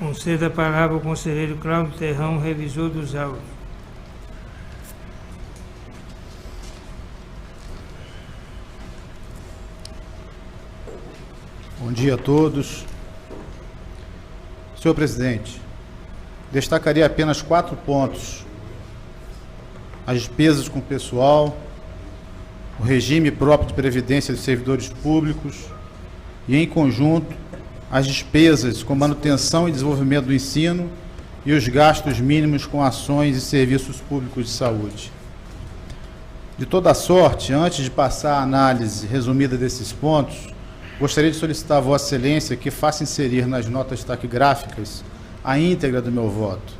Conceda a palavra ao conselheiro Cláudio Terrão, revisor dos autos. Bom dia a todos. Senhor presidente, destacaria apenas 4 pontos: as despesas com pessoal, o regime próprio de previdência de servidores públicos e, em conjunto, as despesas com manutenção e desenvolvimento do ensino e os gastos mínimos com ações e serviços públicos de saúde. De toda sorte, antes de passar a análise resumida desses pontos, gostaria de solicitar a Vossa Excelência que faça inserir nas notas taquigráficas a íntegra do meu voto,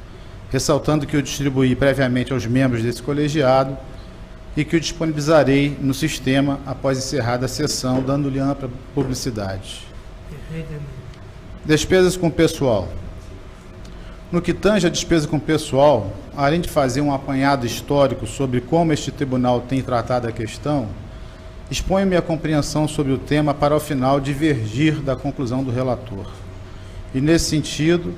ressaltando que eu distribuí previamente aos membros desse colegiado e que o disponibilizarei no sistema após encerrada a sessão, dando-lhe ampla publicidade. Perfeitamente. Despesas com pessoal. No que tange a despesa com pessoal, além de fazer um apanhado histórico sobre como este tribunal tem tratado a questão, exponho minha compreensão sobre o tema para, ao final, divergir da conclusão do relator. E, nesse sentido,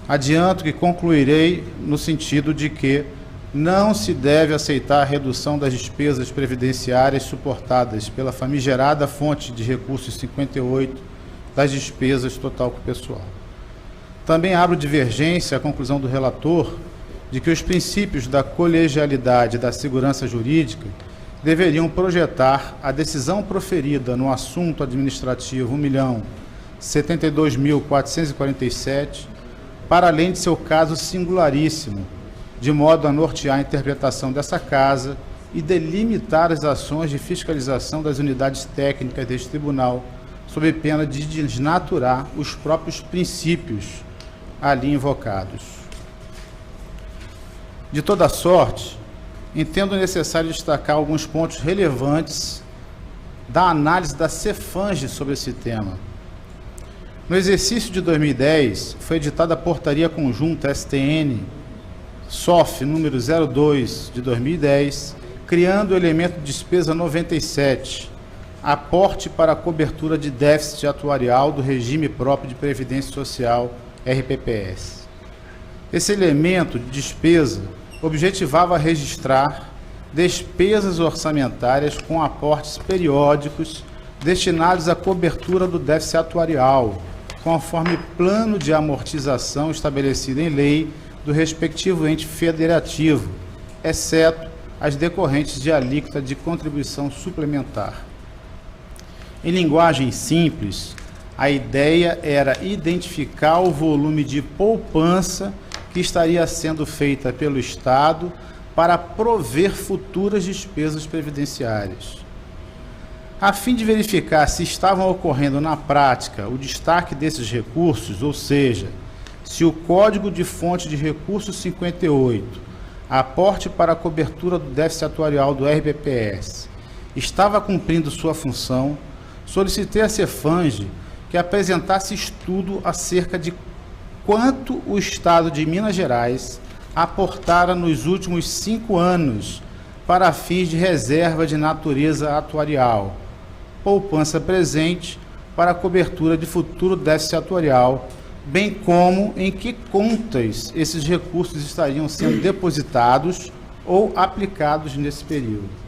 adianto que concluirei no sentido de que não se deve aceitar a redução das despesas previdenciárias suportadas pela famigerada fonte de recursos 58 das despesas total com pessoal. Também abro divergência à conclusão do relator de que os princípios da colegialidade e da segurança jurídica deveriam projetar a decisão proferida no assunto administrativo 1.072.447 para além de seu caso singularíssimo, de modo a nortear a interpretação dessa Casa e delimitar as ações de fiscalização das unidades técnicas deste tribunal, sob pena de desnaturar os próprios princípios ali invocados. De toda sorte, entendo necessário destacar alguns pontos relevantes da análise da Cefange sobre esse tema. No exercício de 2010, foi editada a Portaria Conjunta STN SOF número 02 de 2010, criando o elemento de despesa 97, aporte para a cobertura de déficit atuarial do regime próprio de Previdência Social, RPPS. Esse elemento de despesa objetivava registrar despesas orçamentárias com aportes periódicos destinados à cobertura do déficit atuarial, conforme plano de amortização estabelecido em lei do respectivo ente federativo, exceto as decorrentes de alíquota de contribuição suplementar. Em linguagem simples, a ideia era identificar o volume de poupança que estaria sendo feita pelo Estado para prover futuras despesas previdenciárias. A fim de verificar se estavam ocorrendo na prática o destaque desses recursos, ou seja, se o Código de Fonte de Recursos 58, aporte para a cobertura do déficit atuarial do RPPS, estava cumprindo sua função, solicitei à Cefange que apresentasse estudo acerca de quanto o Estado de Minas Gerais aportara nos últimos 5 anos para fins de reserva de natureza atuarial, poupança presente para a cobertura de futuro déficit atuarial, bem como em que contas esses recursos estariam sendo depositados ou aplicados nesse período.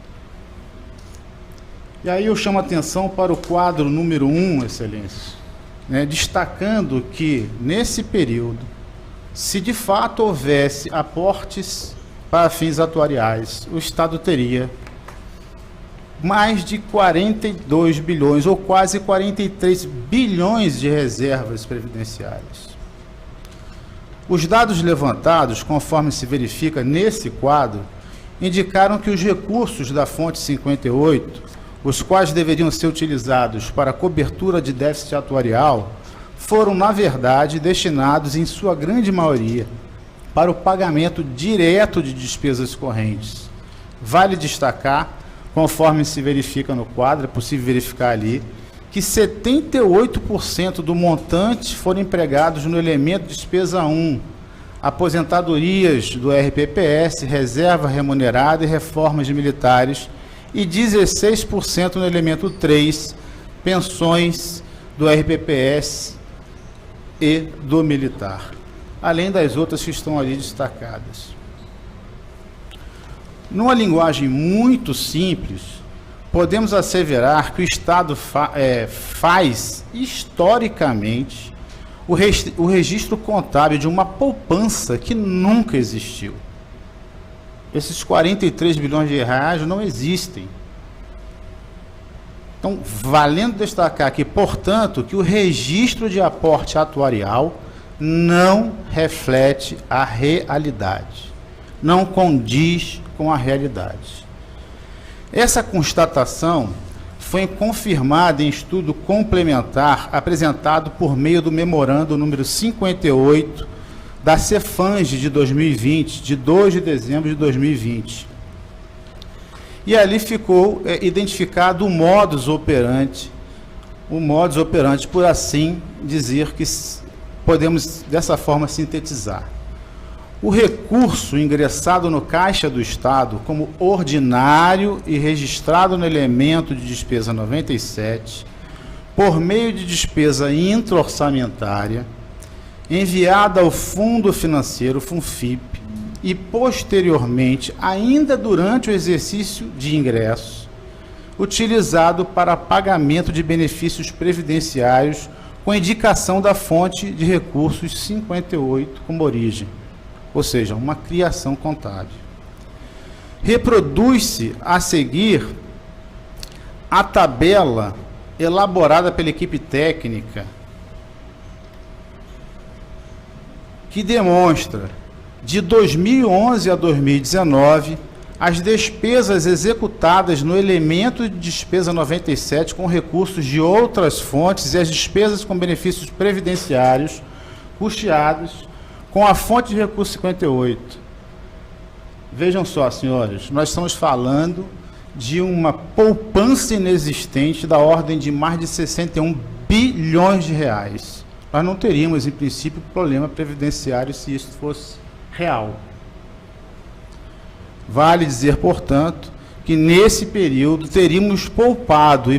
E aí eu chamo a atenção para o quadro número 1, Excelência, destacando que, nesse período, se de fato houvesse aportes para fins atuariais, o Estado teria mais de 42 bilhões ou quase 43 bilhões de reservas previdenciárias. Os dados levantados, conforme se verifica nesse quadro, indicaram que os recursos da fonte 58, os quais deveriam ser utilizados para a cobertura de déficit atuarial, foram, na verdade, destinados, em sua grande maioria, para o pagamento direto de despesas correntes. Vale destacar, conforme se verifica no quadro, é possível verificar ali, que 78% do montante foram empregados no elemento de despesa 1, aposentadorias do RPPS, reserva remunerada e reformas militares, e 16% no elemento 3, pensões do RPPS e do militar, além das outras que estão ali destacadas. Numa linguagem muito simples, podemos asseverar que o Estado faz, historicamente, o registro contábil de uma poupança que nunca existiu. Esses 43 bilhões de reais não existem. Então, valendo destacar aqui, portanto, que o registro de aporte atuarial não reflete a realidade, não condiz com a realidade. Essa constatação foi confirmada em estudo complementar apresentado por meio do memorando número 58 da Cefange de 2020, de 2 de dezembro de 2020. E ali ficou identificado o modus operandi, por assim dizer, que podemos dessa forma sintetizar. O recurso ingressado no Caixa do Estado como ordinário e registrado no elemento de despesa 97, por meio de despesa intra-orçamentária, enviada ao Fundo Financeiro, FUNFIP, e posteriormente, ainda durante o exercício de ingresso, utilizado para pagamento de benefícios previdenciários com indicação da fonte de recursos 58 como origem, ou seja, uma criação contábil. Reproduz-se a seguir a tabela elaborada pela equipe técnica que demonstra, de 2011 a 2019, as despesas executadas no elemento de despesa 97 com recursos de outras fontes e as despesas com benefícios previdenciários custeados com a fonte de recurso 58. Vejam só, senhores, nós estamos falando de uma poupança inexistente da ordem de mais de 61 bilhões de reais. Nós não teríamos, em princípio, problema previdenciário se isso fosse real. Vale dizer, portanto, que nesse período teríamos poupado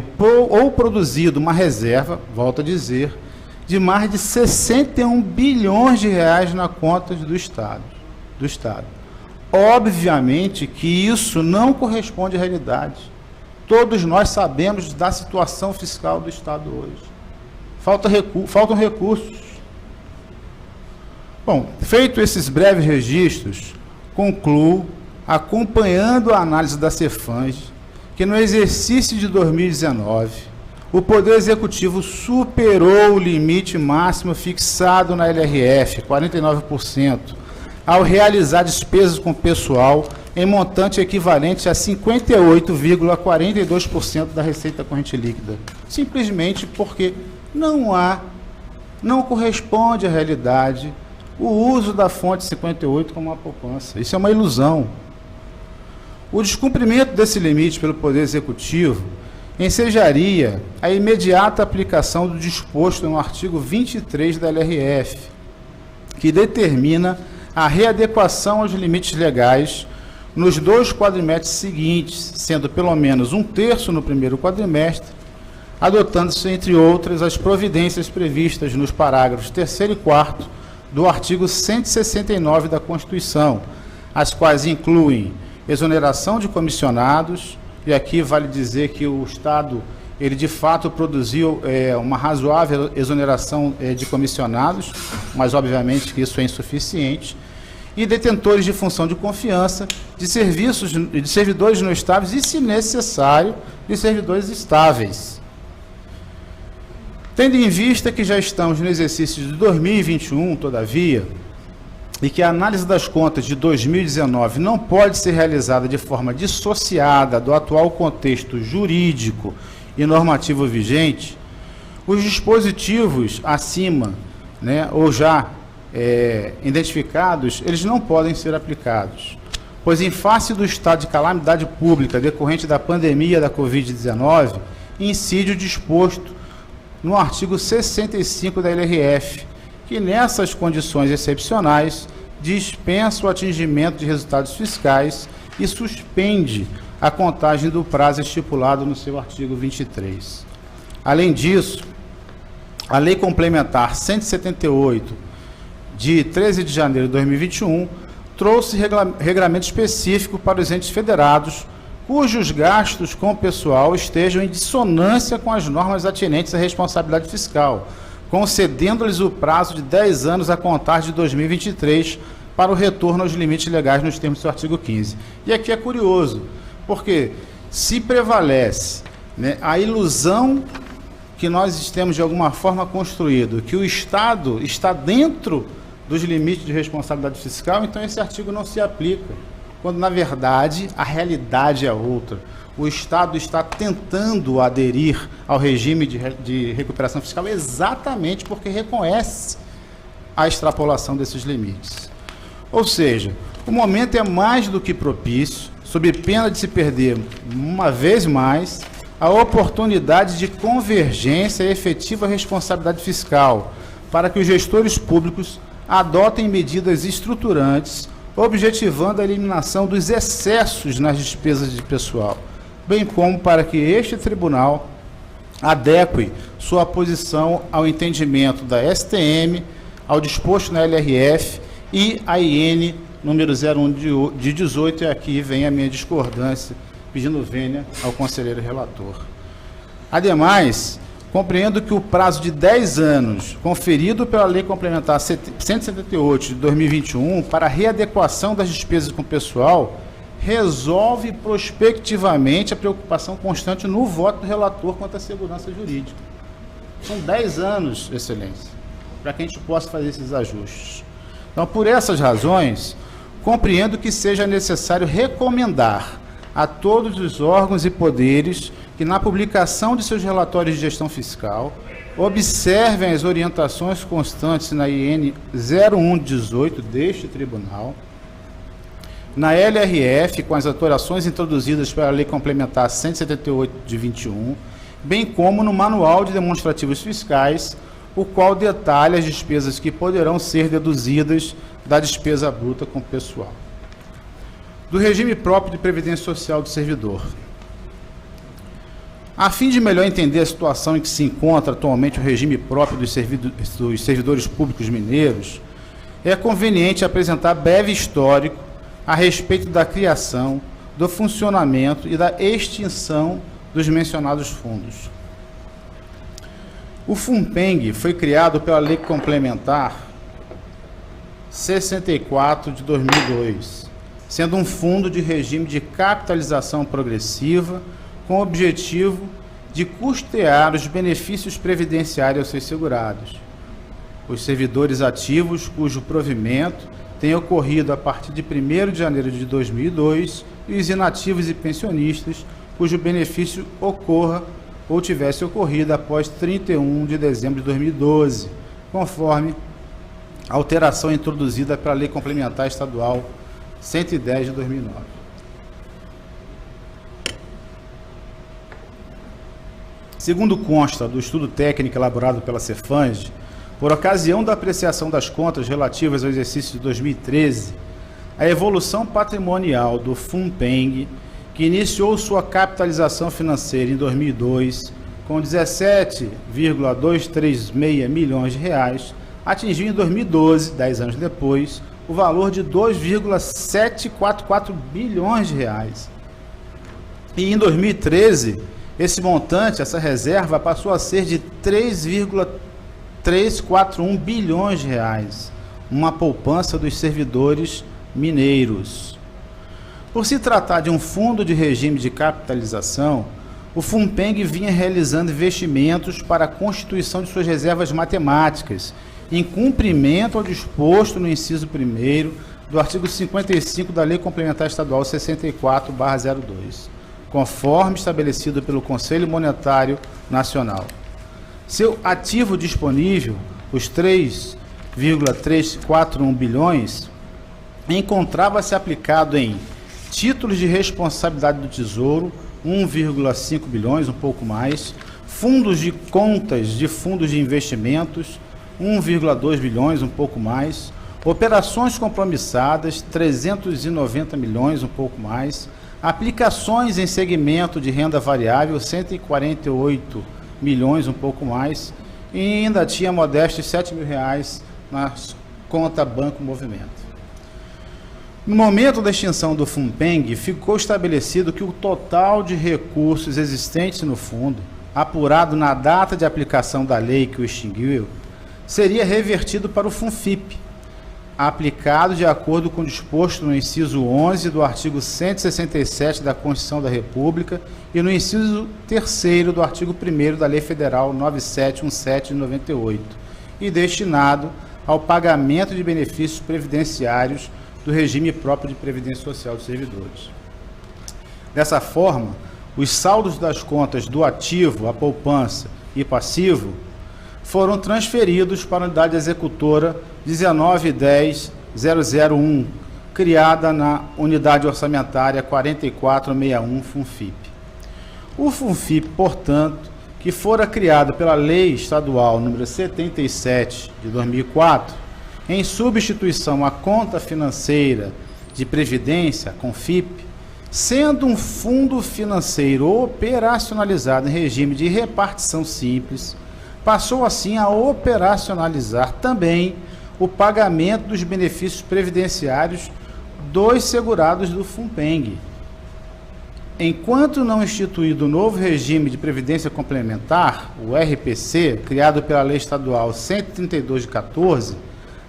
ou produzido uma reserva, volto a dizer, de mais de 61 bilhões de reais na conta do Estado. Obviamente que isso não corresponde à realidade. Todos nós sabemos da situação fiscal do Estado hoje. Faltam recursos. Bom, feito esses breves registros, concluo, acompanhando a análise da Cefange, que no exercício de 2019, o Poder Executivo superou o limite máximo fixado na LRF, 49%, ao realizar despesas com pessoal em montante equivalente a 58,42% da receita corrente líquida. Simplesmente porque não corresponde à realidade o uso da fonte 58 como uma poupança. Isso é uma ilusão. O descumprimento desse limite pelo Poder Executivo ensejaria a imediata aplicação do disposto no artigo 23 da LRF, que determina a readequação aos limites legais nos 2 quadrimestres seguintes, sendo pelo menos 1/3 no primeiro quadrimestre, adotando-se, entre outras, as providências previstas nos parágrafos 3º e 4º do artigo 169 da Constituição, as quais incluem exoneração de comissionados, e aqui vale dizer que o Estado, ele de fato produziu uma razoável exoneração de comissionados, mas obviamente que isso é insuficiente, e detentores de função de confiança, de servidores não estáveis e, se necessário, de servidores estáveis. Tendo em vista que já estamos no exercício de 2021, todavia, e que a análise das contas de 2019 não pode ser realizada de forma dissociada do atual contexto jurídico e normativo vigente, os dispositivos acima, ou já identificados, eles não podem ser aplicados, pois em face do estado de calamidade pública decorrente da pandemia da Covid-19, incide o disposto no artigo 65 da LRF, que nessas condições excepcionais dispensa o atingimento de resultados fiscais e suspende a contagem do prazo estipulado no seu artigo 23. Além disso, a Lei Complementar 178, de 13 de janeiro de 2021, trouxe regramento específico para os entes federados, cujos gastos com o pessoal estejam em dissonância com as normas atinentes à responsabilidade fiscal, concedendo-lhes o prazo de 10 anos a contar de 2023 para o retorno aos limites legais nos termos do artigo 15. E aqui é curioso, porque se prevalece, né, a ilusão que nós temos de alguma forma construído, que o Estado está dentro dos limites de responsabilidade fiscal, então esse artigo não se aplica, quando na verdade a realidade é outra. O Estado está tentando aderir ao regime de recuperação fiscal exatamente porque reconhece a extrapolação desses limites. Ou seja, o momento é mais do que propício, sob pena de se perder uma vez mais a oportunidade de convergência e efetiva responsabilidade fiscal, para que os gestores públicos adotem medidas estruturantes, objetivando a eliminação dos excessos nas despesas de pessoal, bem como para que este tribunal adeque sua posição ao entendimento da STM, ao disposto na LRF e a IN número 01 de 18, e aqui vem a minha discordância, pedindo vênia ao conselheiro relator. Ademais, compreendo que o prazo de 10 anos conferido pela Lei Complementar 178 de 2021 para a readequação das despesas com o pessoal resolve prospectivamente a preocupação constante no voto do relator quanto à segurança jurídica. São 10 anos, Excelência, para que a gente possa fazer esses ajustes. Então, por essas razões, compreendo que seja necessário recomendar a todos os órgãos e poderes que, na publicação de seus relatórios de gestão fiscal, observem as orientações constantes na IN 0118 deste tribunal, na LRF, com as alterações introduzidas pela Lei Complementar 178 de 21, bem como no Manual de Demonstrativos Fiscais, o qual detalha as despesas que poderão ser deduzidas da despesa bruta com o pessoal. Do regime próprio de previdência social do servidor. A fim de melhor entender a situação em que se encontra atualmente o regime próprio dos servidores públicos mineiros, é conveniente apresentar breve histórico a respeito da criação, do funcionamento e da extinção dos mencionados fundos. O FUNPENG foi criado pela Lei Complementar 64 de 2002, sendo um fundo de regime de capitalização progressiva com o objetivo de custear os benefícios previdenciários aos seus segurados. Os servidores ativos cujo provimento tem ocorrido a partir de 1º de janeiro de 2002 e os inativos e pensionistas cujo benefício ocorra ou tivesse ocorrido após 31 de dezembro de 2012, conforme a alteração introduzida pela Lei Complementar Estadual 110 de 2009. Segundo consta do estudo técnico elaborado pela Cefans, por ocasião da apreciação das contas relativas ao exercício de 2013, a evolução patrimonial do FUNPENG, que iniciou sua capitalização financeira em 2002 com 17,236 milhões de reais, atingiu em 2012, 10 anos depois, o valor de 2,744 bilhões de reais. E em 2013, esse montante, essa reserva, passou a ser de 3,341 bilhões de reais, uma poupança dos servidores mineiros. Por se tratar de um fundo de regime de capitalização, o FUNPENG vinha realizando investimentos para a constituição de suas reservas matemáticas, em cumprimento ao disposto no inciso 1º do artigo 55 da Lei Complementar Estadual 64/02, conforme estabelecido pelo Conselho Monetário Nacional. Seu ativo disponível, os 3,341 bilhões, encontrava-se aplicado em títulos de responsabilidade do Tesouro, 1,5 bilhões, um pouco mais, fundos de contas de fundos de investimentos, 1,2 bilhões, um pouco mais, operações compromissadas, 390 milhões, um pouco mais, aplicações em segmento de renda variável, 148 milhões, um pouco mais, e ainda tinha modestos R$7.000 na conta Banco Movimento. No momento da extinção do FUNPENG, ficou estabelecido que o total de recursos existentes no fundo, apurado na data de aplicação da lei que o extinguiu, seria revertido para o FUNFIP, aplicado de acordo com o disposto no inciso 11 do artigo 167 da Constituição da República e no inciso 3º do artigo 1º da Lei Federal 9717 de 98, e destinado ao pagamento de benefícios previdenciários do regime próprio de previdência social dos servidores. Dessa forma, os saldos das contas do ativo, a poupança e passivo foram transferidos para a unidade executora 1910.001, criada na unidade orçamentária 4461 FUNFIP. O FUNFIP, portanto, que fora criado pela Lei Estadual número 77 de 2004, em substituição à conta financeira de previdência, CONFIP, sendo um fundo financeiro operacionalizado em regime de repartição simples, passou assim a operacionalizar também o pagamento dos benefícios previdenciários dos segurados do FUNPENG. Enquanto não instituído o novo regime de previdência complementar, o RPC, criado pela Lei Estadual 132 de 14,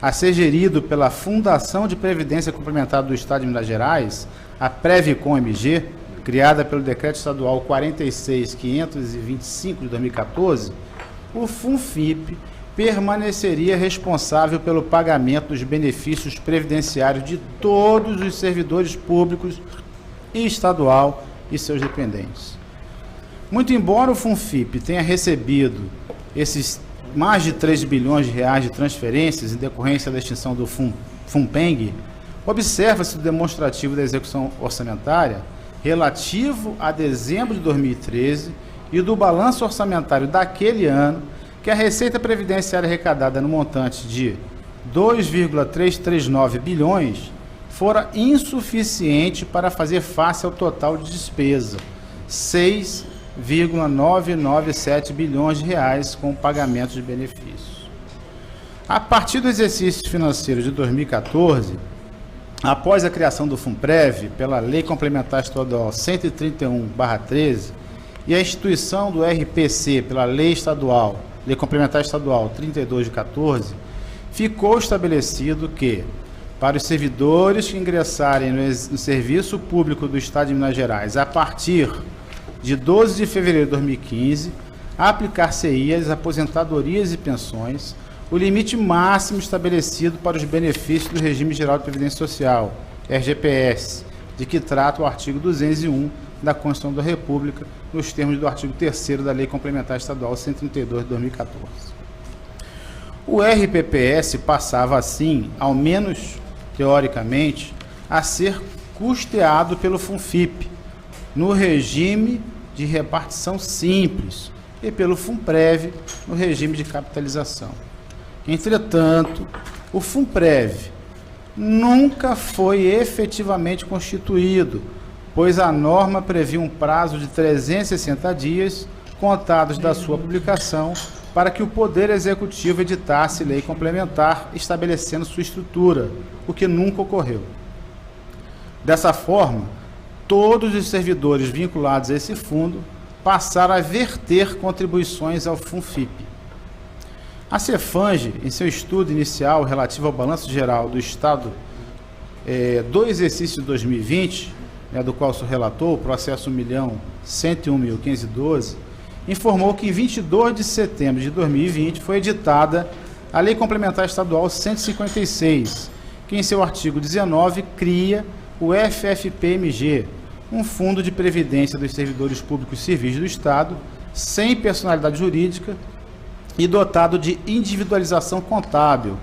a ser gerido pela Fundação de Previdência Complementar do Estado de Minas Gerais, a Previcom-MG, criada pelo Decreto Estadual 46.525 de 2014, o FUNFIP permaneceria responsável pelo pagamento dos benefícios previdenciários de todos os servidores públicos e estadual e seus dependentes. Muito embora o FUNFIP tenha recebido esses mais de R$3 bilhões de transferências em decorrência da extinção do FUNPENG, observa-se o demonstrativo da execução orçamentária relativo a dezembro de 2013 e do balanço orçamentário daquele ano, que a receita previdenciária arrecadada no montante de 2,339 bilhões fora insuficiente para fazer face ao total de despesa, 6,997 bilhões de reais com pagamento de benefícios. A partir do exercício financeiro de 2014, após a criação do FUNPREV pela Lei Complementar Estadual 131/13 e a instituição do RPC pela Lei Complementar Estadual 32 de 14, ficou estabelecido que, para os servidores que ingressarem no Serviço Público do Estado de Minas Gerais a partir de 12 de fevereiro de 2015, aplicar-se-ia às aposentadorias e pensões o limite máximo estabelecido para os benefícios do Regime Geral de Previdência Social, RGPS, de que trata o artigo 201 da Constituição da República, nos termos do artigo 3º da Lei Complementar Estadual 132 de 2014. O RPPS passava, assim, ao menos teoricamente, a ser custeado pelo FUNFIP, no regime de repartição simples, e pelo FUNPREV, no regime de capitalização. Entretanto, o FUNPREV nunca foi efetivamente constituído, pois a norma previa um prazo de 360 dias, contados da sua publicação, para que o Poder Executivo editasse lei complementar estabelecendo sua estrutura, o que nunca ocorreu. Dessa forma, todos os servidores vinculados a esse fundo passaram a verter contribuições ao FUNFIP. A CEFANGE, em seu estudo inicial relativo ao balanço geral do Estado do exercício de 2020, do qual sou relator, o processo 1.101.512, informou que em 22 de setembro de 2020 foi editada a Lei Complementar Estadual 156, que em seu artigo 19 cria o FFP-MG, um fundo de previdência dos servidores públicos civis do Estado, sem personalidade jurídica e dotado de individualização contábil,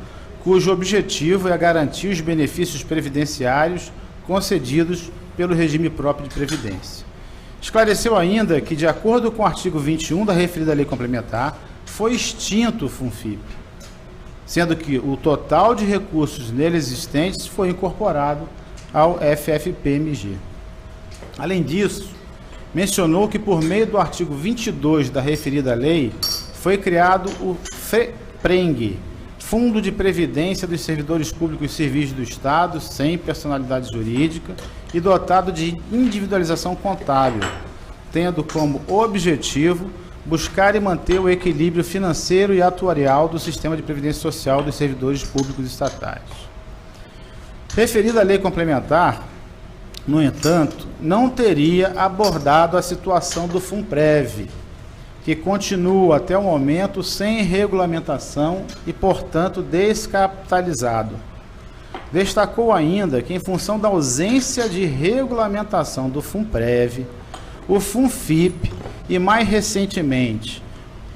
cujo objetivo é garantir os benefícios previdenciários concedidos pelo regime próprio de previdência. Esclareceu ainda que, de acordo com o artigo 21 da referida lei complementar, foi extinto o FUNFIP, sendo que o total de recursos nele existentes foi incorporado ao FFP-MG. Além disso, mencionou que, por meio do artigo 22 da referida lei, foi criado o FREPRENG, Fundo de Previdência dos Servidores Públicos e Serviços do Estado, sem personalidade jurídica, e dotado de individualização contábil, tendo como objetivo buscar e manter o equilíbrio financeiro e atuarial do sistema de previdência social dos servidores públicos estatais. Referida à lei complementar, no entanto, não teria abordado a situação do FUNPREV, que continua até o momento sem regulamentação e, portanto, descapitalizado. Destacou ainda que, em função da ausência de regulamentação do FUNPREV, o FUNFIP e, mais recentemente,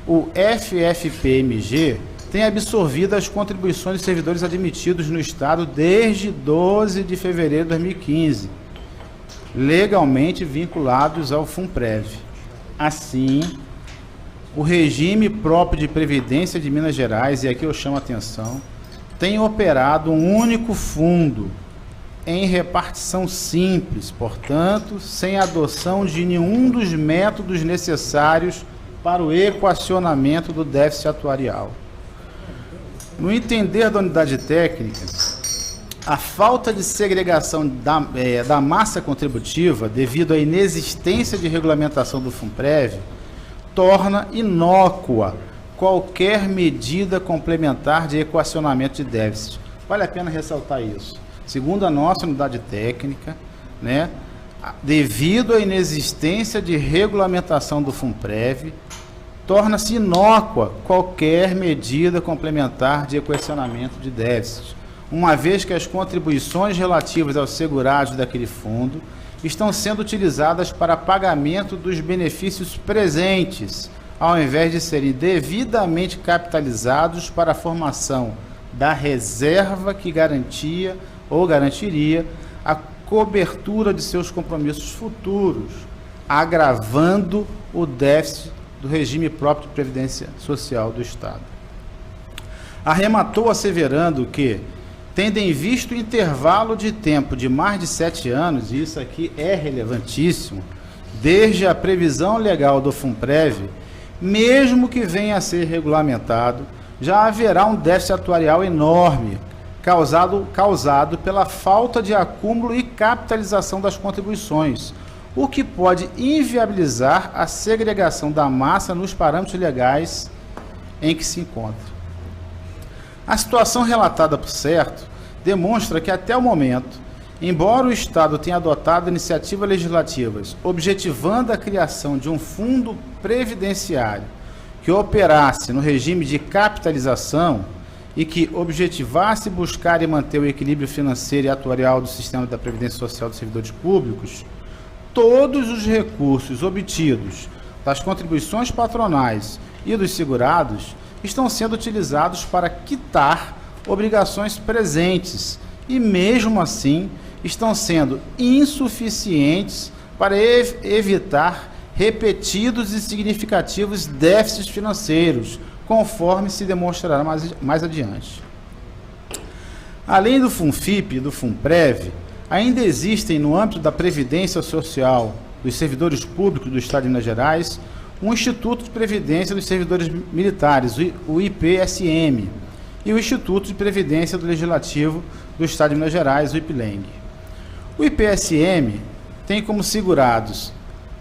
o FFPMG tem absorvido as contribuições de servidores admitidos no Estado desde 12 de fevereiro de 2015, legalmente vinculados ao FUNPREV. Assim, o regime próprio de previdência de Minas Gerais, e aqui eu chamo a atenção, tem operado um único fundo em repartição simples, portanto, sem adoção de nenhum dos métodos necessários para o equacionamento do déficit atuarial. No entender da unidade técnica, a falta de segregação da massa contributiva, devido à inexistência de regulamentação do FUNPREV, torna inócua qualquer medida complementar de equacionamento de déficit. Vale a pena ressaltar isso. Segundo a nossa unidade técnica, devido à inexistência de regulamentação do FUNPREV, torna-se inócua qualquer medida complementar de equacionamento de déficit, uma vez que as contribuições relativas aos segurados daquele fundo estão sendo utilizadas para pagamento dos benefícios presentes, ao invés de serem devidamente capitalizados para a formação da reserva que garantia ou garantiria a cobertura de seus compromissos futuros, agravando o déficit do regime próprio de previdência social do Estado. Arrematou asseverando que, tendo em vista o intervalo de tempo de mais de 7 anos, e isso aqui é relevantíssimo, desde a previsão legal do FUNPREV, mesmo que venha a ser regulamentado, já haverá um déficit atuarial enorme, causado pela falta de acúmulo e capitalização das contribuições, o que pode inviabilizar a segregação da massa nos parâmetros legais em que se encontra. A situação relatada por certo demonstra que, até o momento, embora o Estado tenha adotado iniciativas legislativas objetivando a criação de um fundo previdenciário que operasse no regime de capitalização e que objetivasse buscar e manter o equilíbrio financeiro e atuarial do sistema da Previdência Social dos servidores públicos, todos os recursos obtidos das contribuições patronais e dos segurados estão sendo utilizados para quitar obrigações presentes e, mesmo assim, estão sendo insuficientes para evitar repetidos e significativos déficits financeiros, conforme se demonstrará mais adiante. Além do FUNFIP e do FUNPREV, ainda existem, no âmbito da Previdência Social dos servidores públicos do Estado de Minas Gerais, um Instituto de Previdência dos Servidores Militares, o IPSM, e o Instituto de Previdência do Legislativo do Estado de Minas Gerais, o IPLENG. O IPSM tem como segurados,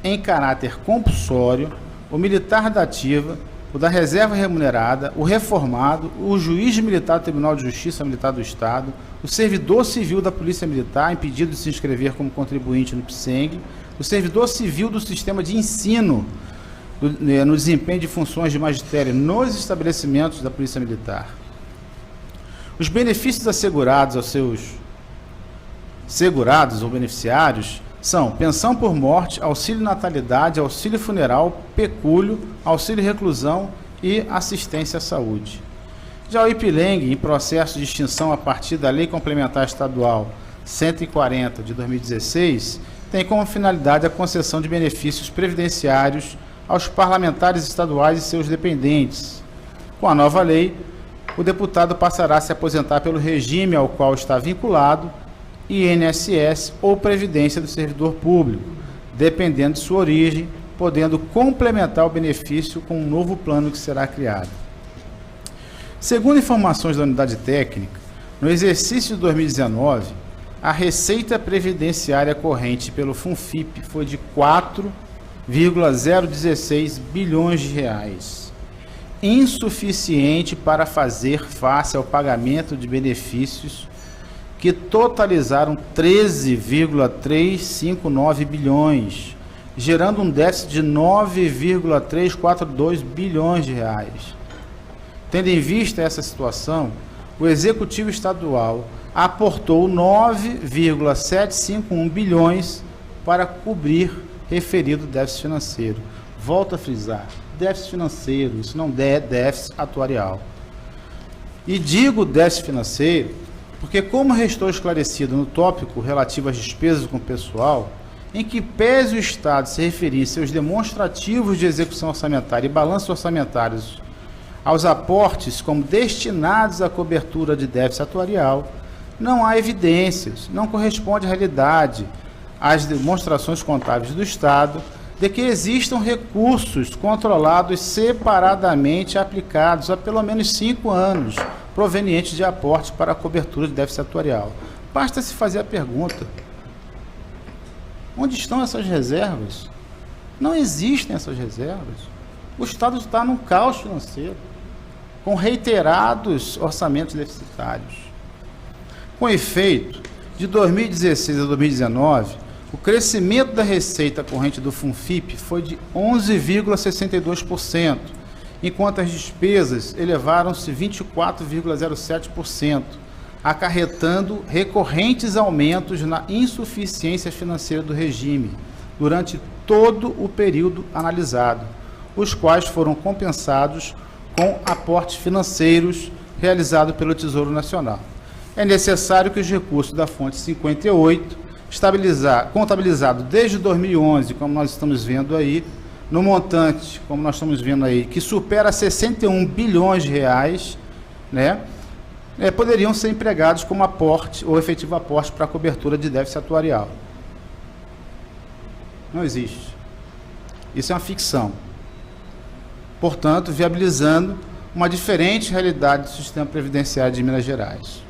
em caráter compulsório, o militar da ativa, o da reserva remunerada, o reformado, o juiz militar do Tribunal de Justiça Militar do Estado, o servidor civil da Polícia Militar, impedido de se inscrever como contribuinte no PSENG, o servidor civil do sistema de ensino, no desempenho de funções de magistério nos estabelecimentos da Polícia Militar. Os benefícios assegurados aos seus segurados ou beneficiários são pensão por morte, auxílio natalidade, auxílio funeral, pecúlio, auxílio reclusão e assistência à saúde. Já o IPLENG, em processo de extinção a partir da Lei Complementar Estadual 140 de 2016, tem como finalidade a concessão de benefícios previdenciários aos parlamentares estaduais e seus dependentes. Com a nova lei, o deputado passará a se aposentar pelo regime ao qual está vinculado, INSS ou Previdência do Servidor Público, dependendo de sua origem, podendo complementar o benefício com um novo plano que será criado. Segundo informações da unidade técnica, no exercício de 2019, a receita previdenciária corrente pelo FUNFIP foi de 4,016 bilhões de reais, insuficiente para fazer face ao pagamento de benefícios que totalizaram 13,359 bilhões, gerando um déficit de 9,342 bilhões de reais. Tendo em vista essa situação, o Executivo Estadual aportou 9,751 bilhões para cobrir referido déficit financeiro. Volto a frisar, déficit financeiro, isso não é déficit atuarial. E digo déficit financeiro porque, como restou esclarecido no tópico relativo às despesas com o pessoal, em que pese o Estado se referir seus demonstrativos de execução orçamentária e balanços orçamentários aos aportes como destinados à cobertura de déficit atuarial, não há evidências, não corresponde à realidade às demonstrações contábeis do Estado de que existam recursos controlados separadamente aplicados há pelo menos 5 anos, provenientes de aportes para a cobertura de déficit atuarial. Basta se fazer a pergunta: onde estão essas reservas? Não existem essas reservas. O Estado está num caos financeiro, com reiterados orçamentos deficitários. Com efeito, de 2016 a 2019, o crescimento da receita corrente do FUNFIP foi de 11,62%, enquanto as despesas elevaram-se 24,07%, acarretando recorrentes aumentos na insuficiência financeira do regime durante todo o período analisado, os quais foram compensados com aportes financeiros realizados pelo Tesouro Nacional. É necessário que os recursos da fonte 58, contabilizado desde 2011, como nós estamos vendo aí, no montante, como nós estamos vendo aí, que supera 61 bilhões de reais, né, poderiam ser empregados como aporte ou efetivo aporte para a cobertura de déficit atuarial. Não existe. Isso é uma ficção. Portanto, viabilizando uma diferente realidade do sistema previdenciário de Minas Gerais.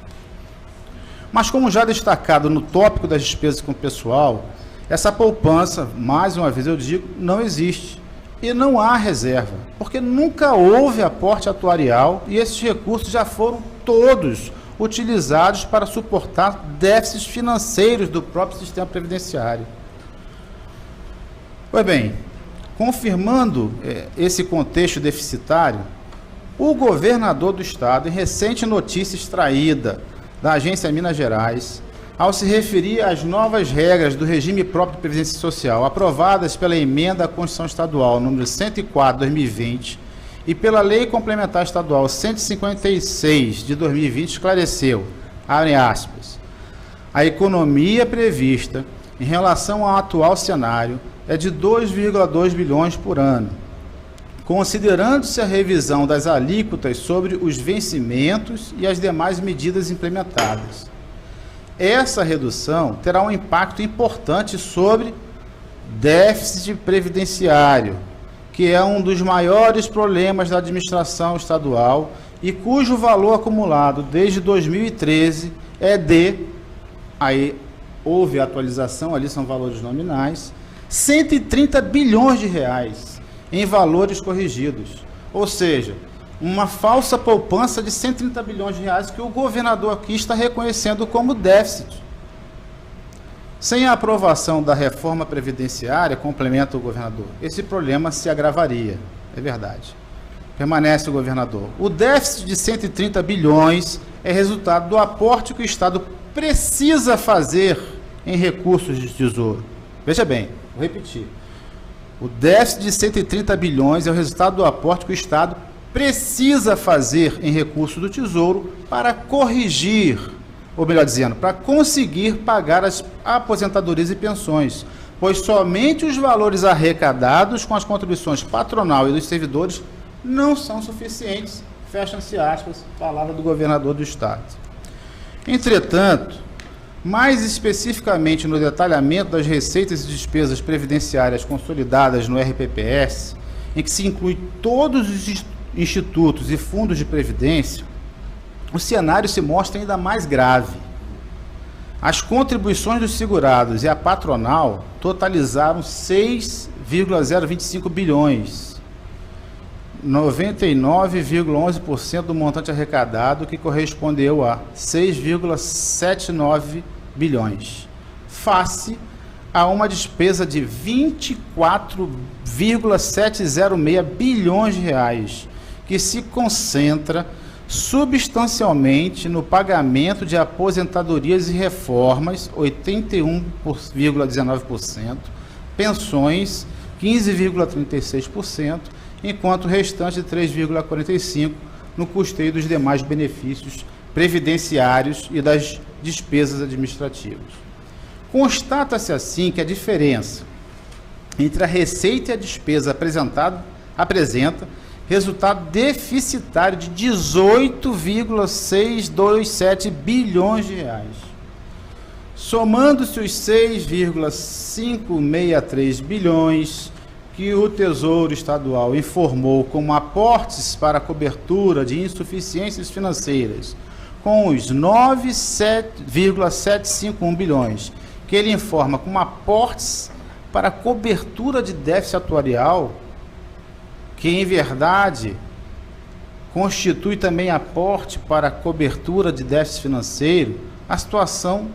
Mas, como já destacado no tópico das despesas com o pessoal, essa poupança, mais uma vez eu digo, não existe. E não há reserva, porque nunca houve aporte atuarial e esses recursos já foram todos utilizados para suportar déficits financeiros do próprio sistema previdenciário. Pois bem, confirmando esse contexto deficitário, o governador do Estado, em recente notícia extraída da Agência Minas Gerais, ao se referir às novas regras do regime próprio de previdência social, aprovadas pela emenda à Constituição Estadual número 104/2020 e pela Lei Complementar Estadual 156 de 2020, esclareceu, abre aspas, a economia prevista em relação ao atual cenário é de 2,2 bilhões por ano, considerando-se a revisão das alíquotas sobre os vencimentos e as demais medidas implementadas. Essa redução terá um impacto importante sobre déficit previdenciário, que é um dos maiores problemas da administração estadual e cujo valor acumulado desde 2013 é de, aí houve atualização, ali são valores nominais, 130 bilhões de reais em valores corrigidos, ou seja, uma falsa poupança de 130 bilhões de reais que o governador aqui está reconhecendo como déficit. Sem a aprovação da reforma previdenciária, complementa o governador, esse problema se agravaria, é verdade. Permanece o governador. O déficit de 130 bilhões é resultado do aporte que o Estado precisa fazer em recursos de tesouro. Veja bem, vou repetir. O déficit de 130 bilhões é o resultado do aporte que o Estado precisa fazer em recursos do Tesouro para corrigir, ou melhor dizendo, para conseguir pagar as aposentadorias e pensões, pois somente os valores arrecadados com as contribuições patronal e dos servidores não são suficientes, fecham-se aspas, palavra do governador do Estado. Entretanto, mais especificamente no detalhamento das receitas e despesas previdenciárias consolidadas no RPPS, em que se inclui todos institutos e fundos de previdência, o cenário se mostra ainda mais grave. As contribuições dos segurados e a patronal totalizaram 6,025 bilhões, 99,11% do montante arrecadado, que correspondeu a 6,79 bilhões, face a uma despesa de 24,706 bilhões de reais, que se concentra substancialmente no pagamento de aposentadorias e reformas, 81,19%, pensões, 15,36%, enquanto o restante, 3,45%, no custeio dos demais benefícios previdenciários e das despesas administrativas. Constata-se assim que a diferença entre a receita e a despesa apresenta resultado deficitário de 18,627 bilhões de reais. Somando-se os 6,563 bilhões que o Tesouro Estadual informou como aportes para a cobertura de insuficiências financeiras, com os 9,751 bilhões que ele informa como aportes para a cobertura de déficit atuarial, que em verdade constitui também aporte para a cobertura de déficit financeiro, a situação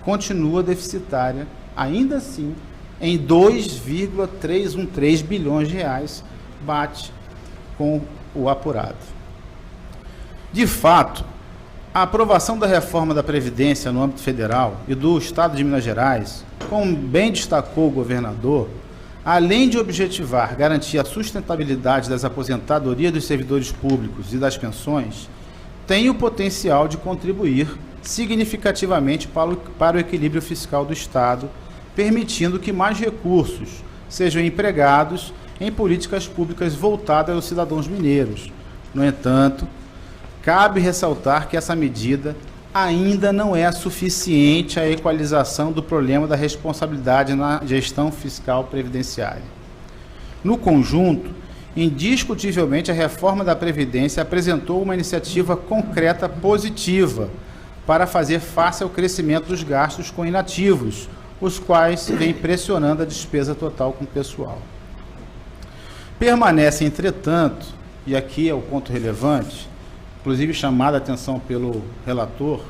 continua deficitária, ainda assim, em 2,313 bilhões de reais, bate com o apurado. De fato, a aprovação da reforma da Previdência no âmbito federal e do Estado de Minas Gerais, como bem destacou o governador, além de objetivar garantir a sustentabilidade das aposentadorias dos servidores públicos e das pensões, tem o potencial de contribuir significativamente para o equilíbrio fiscal do Estado, permitindo que mais recursos sejam empregados em políticas públicas voltadas aos cidadãos mineiros. No entanto, cabe ressaltar que essa medida ainda não é suficiente à equalização do problema da responsabilidade na gestão fiscal previdenciária. No conjunto, indiscutivelmente, a reforma da Previdência apresentou uma iniciativa concreta positiva para fazer face ao crescimento dos gastos com inativos, os quais vêm pressionando a despesa total com o pessoal. Permanece, entretanto, e aqui é o ponto relevante, inclusive chamada a atenção pelo relator,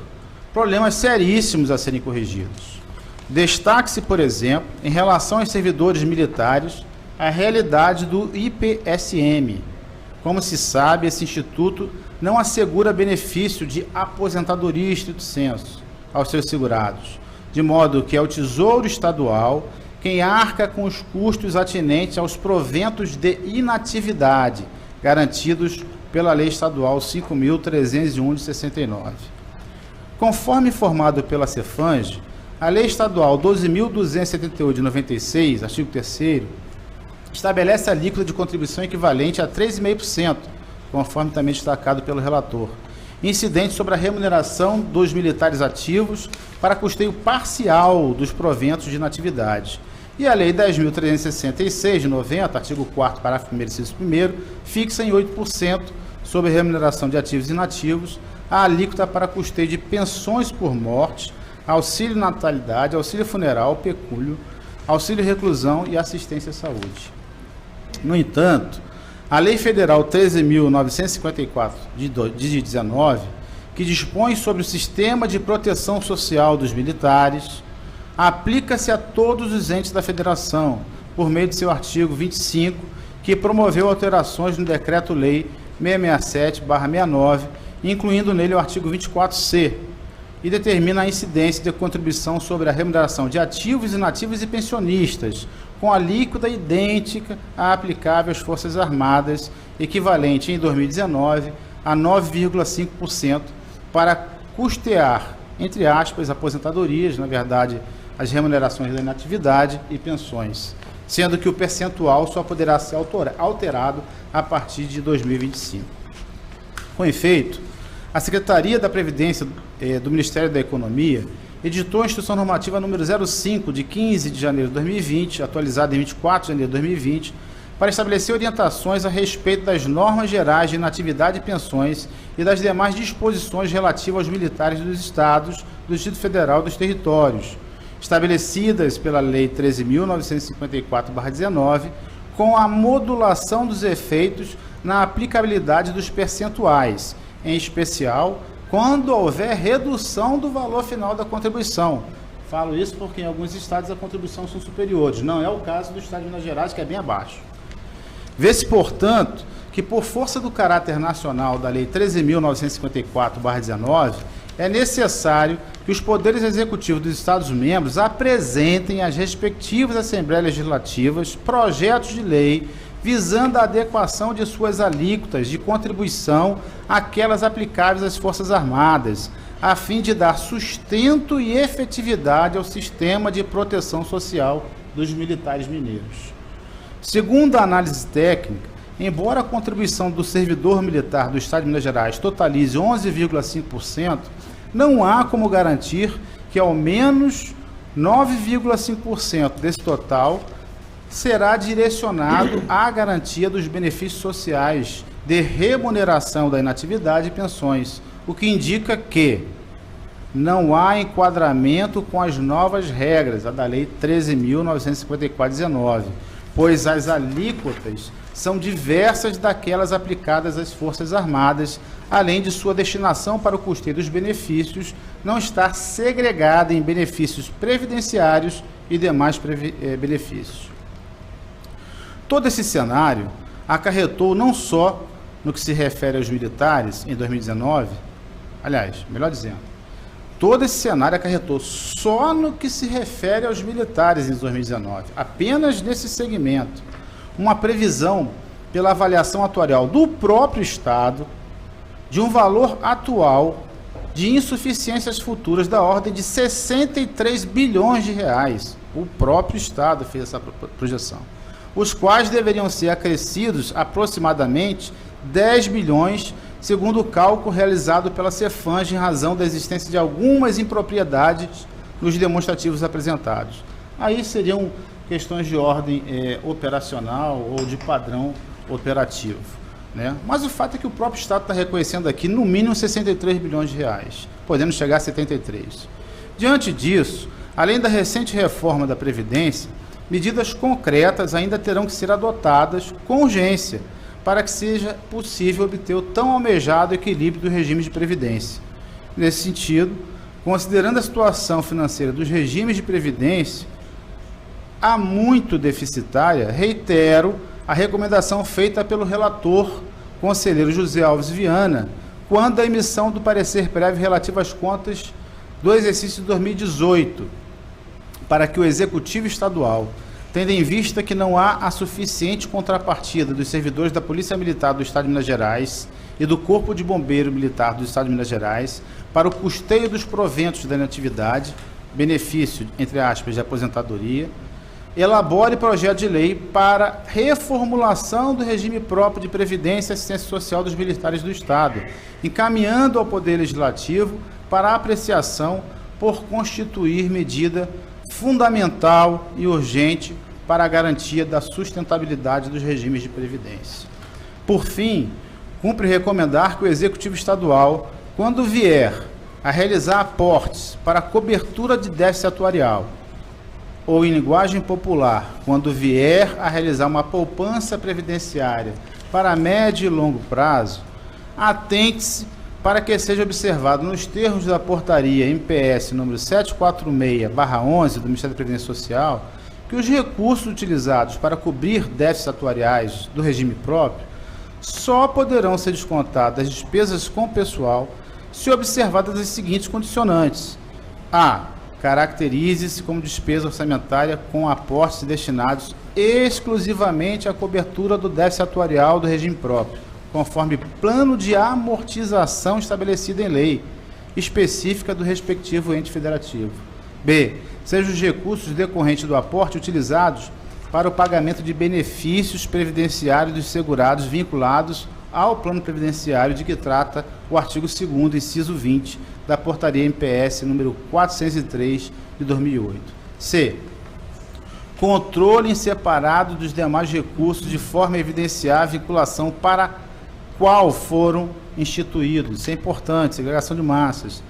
problemas seríssimos a serem corrigidos. Destaque-se, por exemplo, em relação aos servidores militares, a realidade do IPSM. Como se sabe, esse instituto não assegura benefício de aposentadoria estrito sensu aos seus segurados, de modo que é o Tesouro Estadual quem arca com os custos atinentes aos proventos de inatividade, garantidos pela Lei Estadual 5.301 de 69. Conforme informado pela Cefange, a Lei Estadual 12.278 de 96, artigo 3º, estabelece a alíquota de contribuição equivalente a 3,5%, conforme também destacado pelo relator, incidente sobre a remuneração dos militares ativos para custeio parcial dos proventos de inatividade. E a Lei 10.366 de 90, artigo 4º, parágrafo 1º, inciso 1º, fixa em 8% sobre a remuneração de ativos e inativos a alíquota para custeio de pensões por morte, auxílio natalidade, auxílio funeral, pecúlio, auxílio reclusão e assistência à saúde. No entanto, a Lei Federal 13.954 de 19, que dispõe sobre o sistema de proteção social dos militares, aplica-se a todos os entes da Federação, por meio de seu artigo 25, que promoveu alterações no Decreto-Lei 667/69, incluindo nele o artigo 24C, e determina a incidência de contribuição sobre a remuneração de ativos, inativos e pensionistas, com alíquota idêntica à aplicável às Forças Armadas, equivalente em 2019 a 9,5%, para custear, entre aspas, aposentadorias, na verdade, as remunerações da inatividade e pensões, sendo que o percentual só poderá ser alterado a partir de 2025. Com efeito, a Secretaria da Previdência do Ministério da Economia editou a Instrução Normativa número 05, de 15 de janeiro de 2020, atualizada em 24 de janeiro de 2020, para estabelecer orientações a respeito das normas gerais de inatividade e pensões e das demais disposições relativas aos militares dos Estados, do Distrito Federal e dos territórios, estabelecidas pela Lei 13.954/19, com a modulação dos efeitos na aplicabilidade dos percentuais, em especial quando houver redução do valor final da contribuição. Falo isso porque em alguns estados a contribuição são superiores, não é o caso do estado de Minas Gerais, que é bem abaixo. Vê-se, portanto, que por força do caráter nacional da Lei 13.954/19, é necessário que os poderes executivos dos Estados-membros apresentem às respectivas Assembleias Legislativas projetos de lei visando a adequação de suas alíquotas de contribuição àquelas aplicáveis às Forças Armadas, a fim de dar sustento e efetividade ao sistema de proteção social dos militares mineiros. Segundo a análise técnica, embora a contribuição do servidor militar do Estado de Minas Gerais totalize 11,5%, não há como garantir que ao menos 9,5% desse total será direcionado à garantia dos benefícios sociais de remuneração da inatividade e pensões, o que indica que não há enquadramento com as novas regras, a da Lei 13.954/19, pois as alíquotas são diversas daquelas aplicadas às Forças Armadas, além de sua destinação para o custeio dos benefícios não estar segregada em benefícios previdenciários e demais benefícios. Todo esse cenário acarretou não só no que se refere aos militares em 2019, aliás, melhor dizendo, todo esse cenário acarretou só no que se refere aos militares em 2019, apenas nesse segmento, uma previsão pela avaliação atuarial do próprio Estado de um valor atual de insuficiências futuras da ordem de 63 bilhões de reais. O próprio Estado fez essa projeção, os quais deveriam ser acrescidos aproximadamente 10 bilhões, segundo o cálculo realizado pela Cefange, em razão da existência de algumas impropriedades nos demonstrativos apresentados. Aí seriam questões de ordem operacional ou de padrão operativo, né? Mas o fato é que o próprio Estado está reconhecendo aqui no mínimo 63 bilhões de reais, podendo chegar a 73. Diante disso, além da recente reforma da Previdência, medidas concretas ainda terão que ser adotadas com urgência para que seja possível obter o tão almejado equilíbrio do regime de previdência. Nesse sentido, considerando a situação financeira dos regimes de previdência há muito deficitária, reitero a recomendação feita pelo relator, conselheiro José Alves Viana, quando a emissão do parecer prévio relativo às contas do exercício de 2018, para que o Executivo Estadual, tendo em vista que não há a suficiente contrapartida dos servidores da Polícia Militar do Estado de Minas Gerais e do Corpo de Bombeiro Militar do Estado de Minas Gerais para o custeio dos proventos da inatividade, benefício, entre aspas, de aposentadoria, elabore projeto de lei para reformulação do regime próprio de previdência e assistência social dos militares do Estado, encaminhando ao Poder Legislativo para apreciação por constituir medida fundamental e urgente para a garantia da sustentabilidade dos regimes de previdência. Por fim, cumpre recomendar que o Executivo Estadual, quando vier a realizar aportes para a cobertura de déficit atuarial, ou em linguagem popular, quando vier a realizar uma poupança previdenciária para médio e longo prazo, atente-se para que seja observado nos termos da portaria MPS número 746/11 do Ministério da Previdência Social, que os recursos utilizados para cobrir déficits atuariais do regime próprio só poderão ser descontados das despesas com pessoal se observadas as seguintes condicionantes: a. Caracterize-se como despesa orçamentária com aportes destinados exclusivamente à cobertura do déficit atuarial do regime próprio, conforme plano de amortização estabelecido em lei específica do respectivo ente federativo. B. Sejam os recursos decorrentes do aporte utilizados para o pagamento de benefícios previdenciários dos segurados vinculados ao plano previdenciário de que trata o artigo 2º, inciso 20, da portaria MPS número 403 de 2008. C. controle em separado dos demais recursos, de forma a evidenciar a vinculação para qual foram instituídos. Isso é importante, segregação de massas.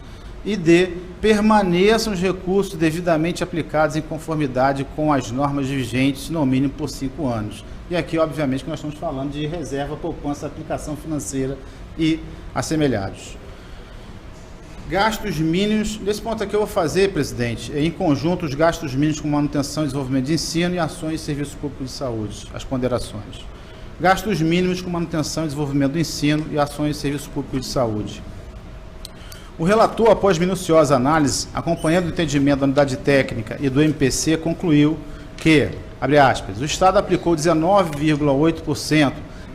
E D, permaneçam os recursos devidamente aplicados em conformidade com as normas vigentes, no mínimo por 5 anos. E aqui, obviamente, que nós estamos falando de reserva, poupança, aplicação financeira e assemelhados. Gastos mínimos, nesse ponto aqui eu vou fazer, presidente, em conjunto os gastos mínimos com manutenção e desenvolvimento de ensino e ações de serviços públicos de saúde, as ponderações. Gastos mínimos com manutenção e desenvolvimento do ensino e ações de serviços públicos de saúde. O relator, após minuciosa análise, acompanhando o entendimento da unidade técnica e do MPC, concluiu que, abre aspas, o Estado aplicou 19,8%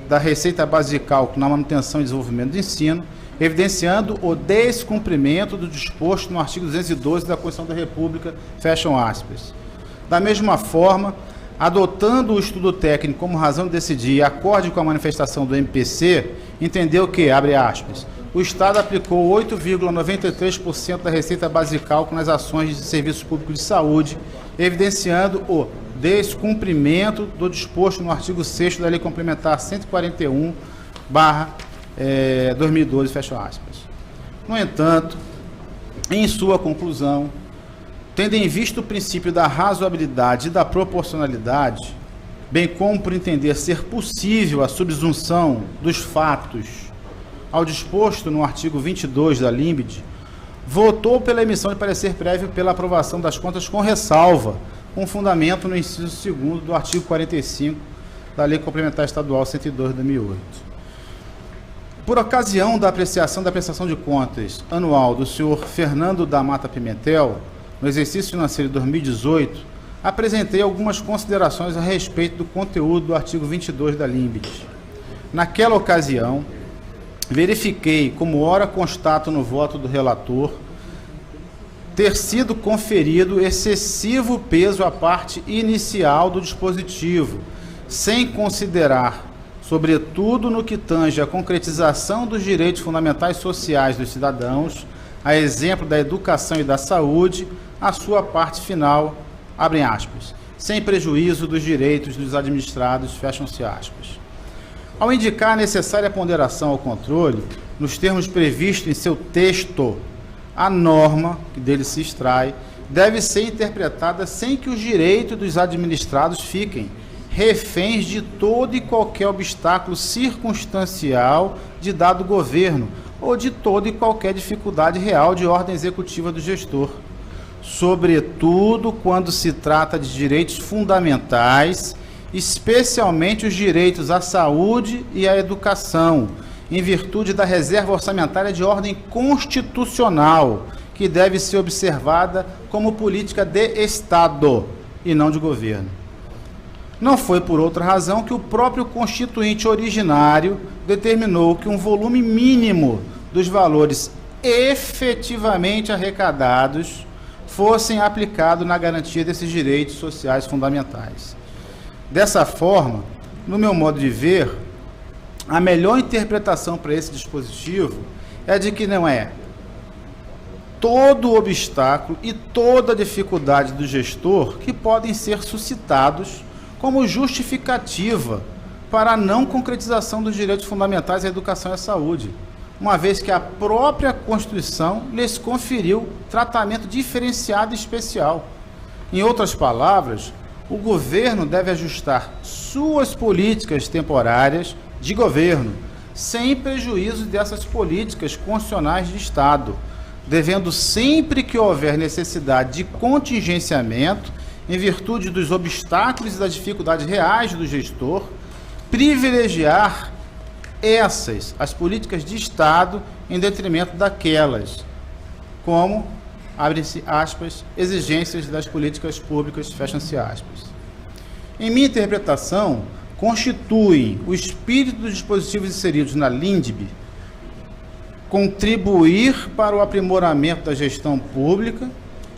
da receita base de cálculo na manutenção e desenvolvimento do ensino, evidenciando o descumprimento do disposto no artigo 212 da Constituição da República, fecham aspas. Da mesma forma, adotando o estudo técnico como razão de decidir e acorde com a manifestação do MPC, entendeu que, abre aspas, o Estado aplicou 8,93% da receita base de cálculo nas ações de serviços públicos de saúde, evidenciando o descumprimento do disposto no artigo 6º da Lei Complementar 141/2012, fecha aspas. No entanto, em sua conclusão, tendo em vista o princípio da razoabilidade e da proporcionalidade, bem como por entender ser possível a subsunção dos fatos ao disposto no artigo 22 da LIMBD, votou pela emissão de parecer prévio pela aprovação das contas com ressalva, com fundamento no inciso 2º do artigo 45 da Lei Complementar Estadual 102 de 2008. Por ocasião da apreciação da prestação de contas anual do senhor Fernando da Mata Pimentel, no exercício financeiro de 2018, apresentei algumas considerações a respeito do conteúdo do artigo 22 da LIMBD. Naquela ocasião, verifiquei, como ora constato no voto do relator, ter sido conferido excessivo peso à parte inicial do dispositivo, sem considerar, sobretudo no que tange à concretização dos direitos fundamentais sociais dos cidadãos, a exemplo da educação e da saúde, a sua parte final, abrem aspas, sem prejuízo dos direitos dos administrados, fecham-se aspas. Ao indicar a necessária ponderação ao controle, nos termos previstos em seu texto, a norma, que dele se extrai, deve ser interpretada sem que os direitos dos administrados fiquem reféns de todo e qualquer obstáculo circunstancial de dado governo ou de toda e qualquer dificuldade real de ordem executiva do gestor, sobretudo quando se trata de direitos fundamentais, especialmente os direitos à saúde e à educação, em virtude da reserva orçamentária de ordem constitucional, que deve ser observada como política de Estado e não de governo. Não foi por outra razão que o próprio Constituinte originário determinou que um volume mínimo dos valores efetivamente arrecadados fossem aplicados na garantia desses direitos sociais fundamentais. Dessa forma, no meu modo de ver, a melhor interpretação para esse dispositivo é de que não é todo obstáculo e toda dificuldade do gestor que podem ser suscitados como justificativa para a não concretização dos direitos fundamentais à educação e à saúde, uma vez que a própria Constituição lhes conferiu tratamento diferenciado e especial. Em outras palavras, o governo deve ajustar suas políticas temporárias de governo, sem prejuízo dessas políticas constitucionais de Estado, devendo sempre que houver necessidade de contingenciamento, em virtude dos obstáculos e das dificuldades reais do gestor, privilegiar as políticas de Estado, em detrimento daquelas, como, abrem-se aspas, exigências das políticas públicas, fecham-se aspas. Em minha interpretação, constituem o espírito dos dispositivos inseridos na LINDB contribuir para o aprimoramento da gestão pública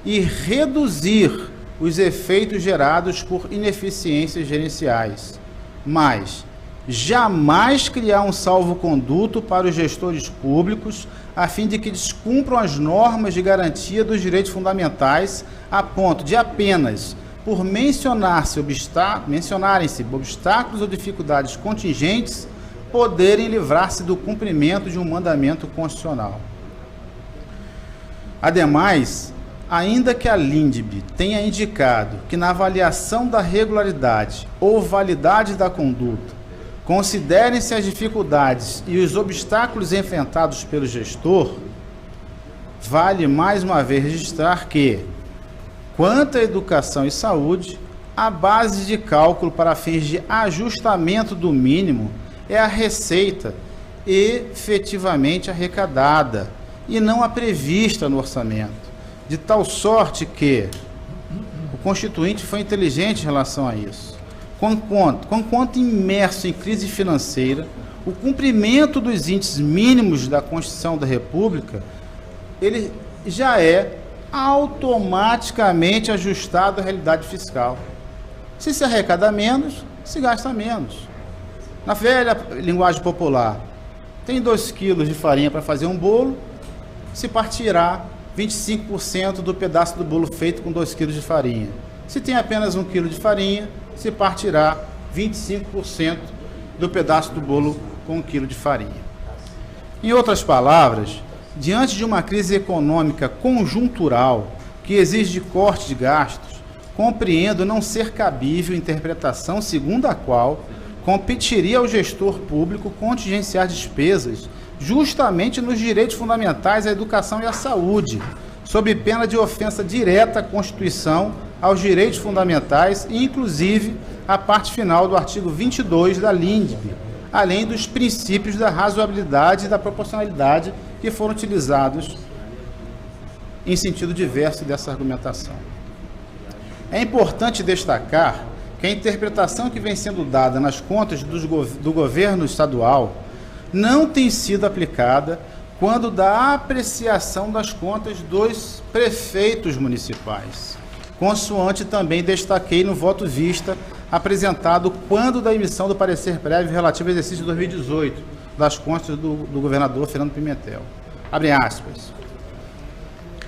e reduzir os efeitos gerados por ineficiências gerenciais, mas jamais criar um salvo-conduto para os gestores públicos a fim de que descumpram as normas de garantia dos direitos fundamentais a ponto de apenas por mencionarem-se obstáculos ou dificuldades contingentes, poderem livrar-se do cumprimento de um mandamento constitucional. Ademais, ainda que a LINDB tenha indicado que na avaliação da regularidade ou validade da conduta considerem-se as dificuldades e os obstáculos enfrentados pelo gestor, vale mais uma vez registrar que, quanto à educação e saúde, a base de cálculo para fins de ajustamento do mínimo é a receita efetivamente arrecadada e não a prevista no orçamento, de tal sorte que o Constituinte foi inteligente em relação a isso. Conquanto imerso em crise financeira, o cumprimento dos índices mínimos da Constituição da República, ele já é automaticamente ajustado à realidade fiscal. Se arrecada menos, se gasta menos. Na velha linguagem popular, tem 2 quilos de farinha para fazer um bolo, se partirá 25% do pedaço do bolo feito com 2 quilos de farinha. Se tem apenas 1 quilo de farinha, se partirá 25% do pedaço do bolo com 1 quilo de farinha. Em outras palavras, diante de uma crise econômica conjuntural que exige corte de gastos, compreendo não ser cabível interpretação segundo a qual competiria ao gestor público contingenciar despesas justamente nos direitos fundamentais à educação e à saúde, sob pena de ofensa direta à Constituição, aos direitos fundamentais e, inclusive, à parte final do artigo 22 da LINDB, além dos princípios da razoabilidade e da proporcionalidade que foram utilizados em sentido diverso dessa argumentação. É importante destacar que a interpretação que vem sendo dada nas contas do governo estadual não tem sido aplicada quando da apreciação das contas dos prefeitos municipais, consoante também destaquei no voto vista apresentado quando da emissão do parecer prévio relativo ao exercício de 2018 das contas do governador Fernando Pimentel. Abre aspas.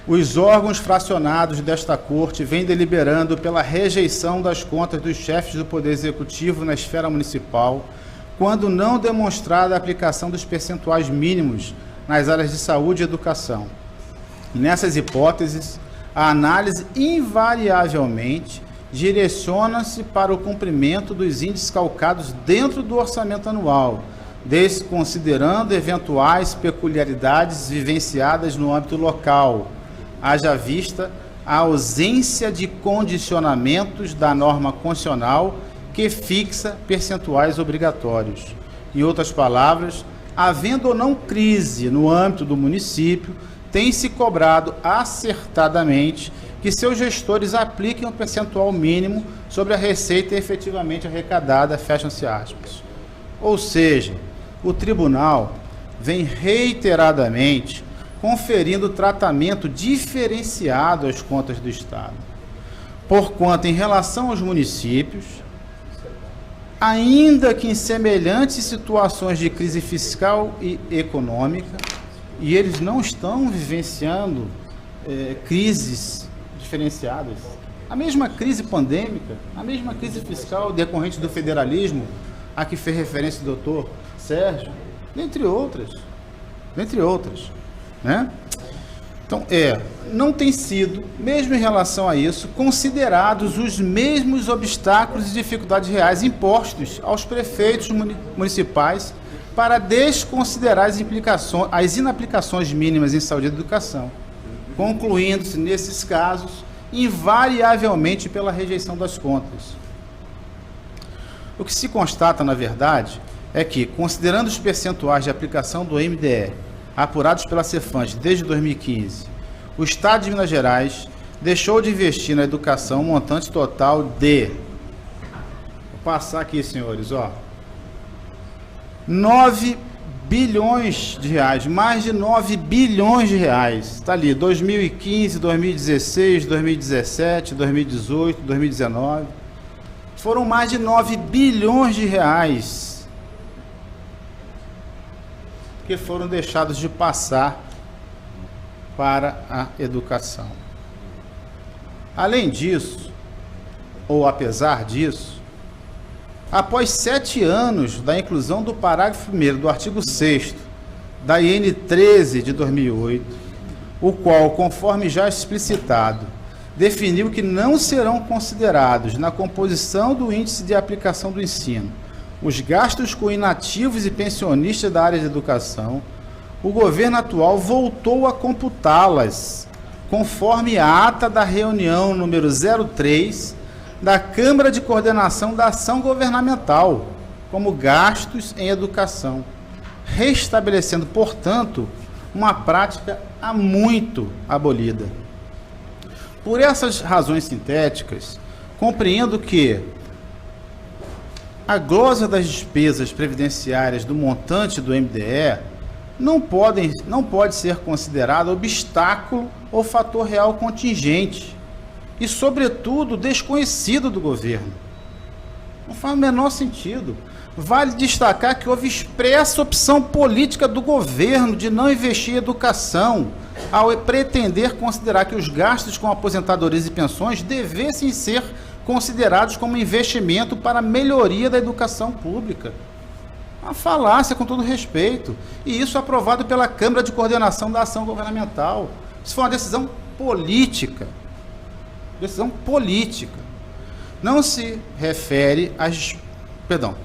Os órgãos fracionados desta Corte vêm deliberando pela rejeição das contas dos chefes do Poder Executivo na esfera municipal, quando não demonstrada a aplicação dos percentuais mínimos nas áreas de saúde e educação. Nessas hipóteses, a análise invariavelmente direciona-se para o cumprimento dos índices calcados dentro do orçamento anual, desconsiderando eventuais peculiaridades vivenciadas no âmbito local, haja vista a ausência de condicionamentos da norma constitucional que fixa percentuais obrigatórios. Em outras palavras, havendo ou não crise no âmbito do município, tem se cobrado acertadamente que seus gestores apliquem um percentual mínimo sobre a receita efetivamente arrecadada, fecham-se aspas. Ou seja, o tribunal vem reiteradamente conferindo tratamento diferenciado às contas do Estado, porquanto, em relação aos municípios, ainda que em semelhantes situações de crise fiscal e econômica, e eles não estão vivenciando crises diferenciadas, a mesma crise pandêmica, a mesma crise fiscal decorrente do federalismo, a que fez referência o doutor Sérgio, dentre outras, né? Então, não tem sido, mesmo em relação a isso, considerados os mesmos obstáculos e dificuldades reais impostos aos prefeitos municipais para desconsiderar as inaplicações mínimas em saúde e educação, concluindo-se, nesses casos, invariavelmente pela rejeição das contas. O que se constata, na verdade, é que, considerando os percentuais de aplicação do MDE apurados pela Cefans desde 2015, o Estado de Minas Gerais deixou de investir na educação um montante total de... Vou passar aqui, senhores, 9 bilhões de reais, mais de 9 bilhões de reais. Está ali, 2015, 2016, 2017, 2018, 2019. Foram mais de 9 bilhões de reais que foram deixados de passar para a educação. Além disso, ou apesar disso, após 7 anos da inclusão do parágrafo 1º do artigo 6º da IN 13 de 2008, o qual, conforme já explicitado, definiu que não serão considerados na composição do índice de aplicação do ensino os gastos com inativos e pensionistas da área de educação, o governo atual voltou a computá-las, conforme a ata da reunião número 03 da Câmara de Coordenação da Ação Governamental, como gastos em educação, restabelecendo, portanto, uma prática há muito abolida. Por essas razões sintéticas, compreendo que a glosa das despesas previdenciárias do montante do MDE não pode ser considerada obstáculo ou fator real contingente e, sobretudo, desconhecido do governo. Não faz o menor sentido. Vale destacar que houve expressa opção política do governo de não investir em educação, ao pretender considerar que os gastos com aposentadorias e pensões devessem ser considerados como investimento para a melhoria da educação pública. Uma falácia, com todo respeito. E isso aprovado pela Câmara de Coordenação da Ação Governamental. Isso foi uma decisão política. Decisão política. Não se refere às... Perdão.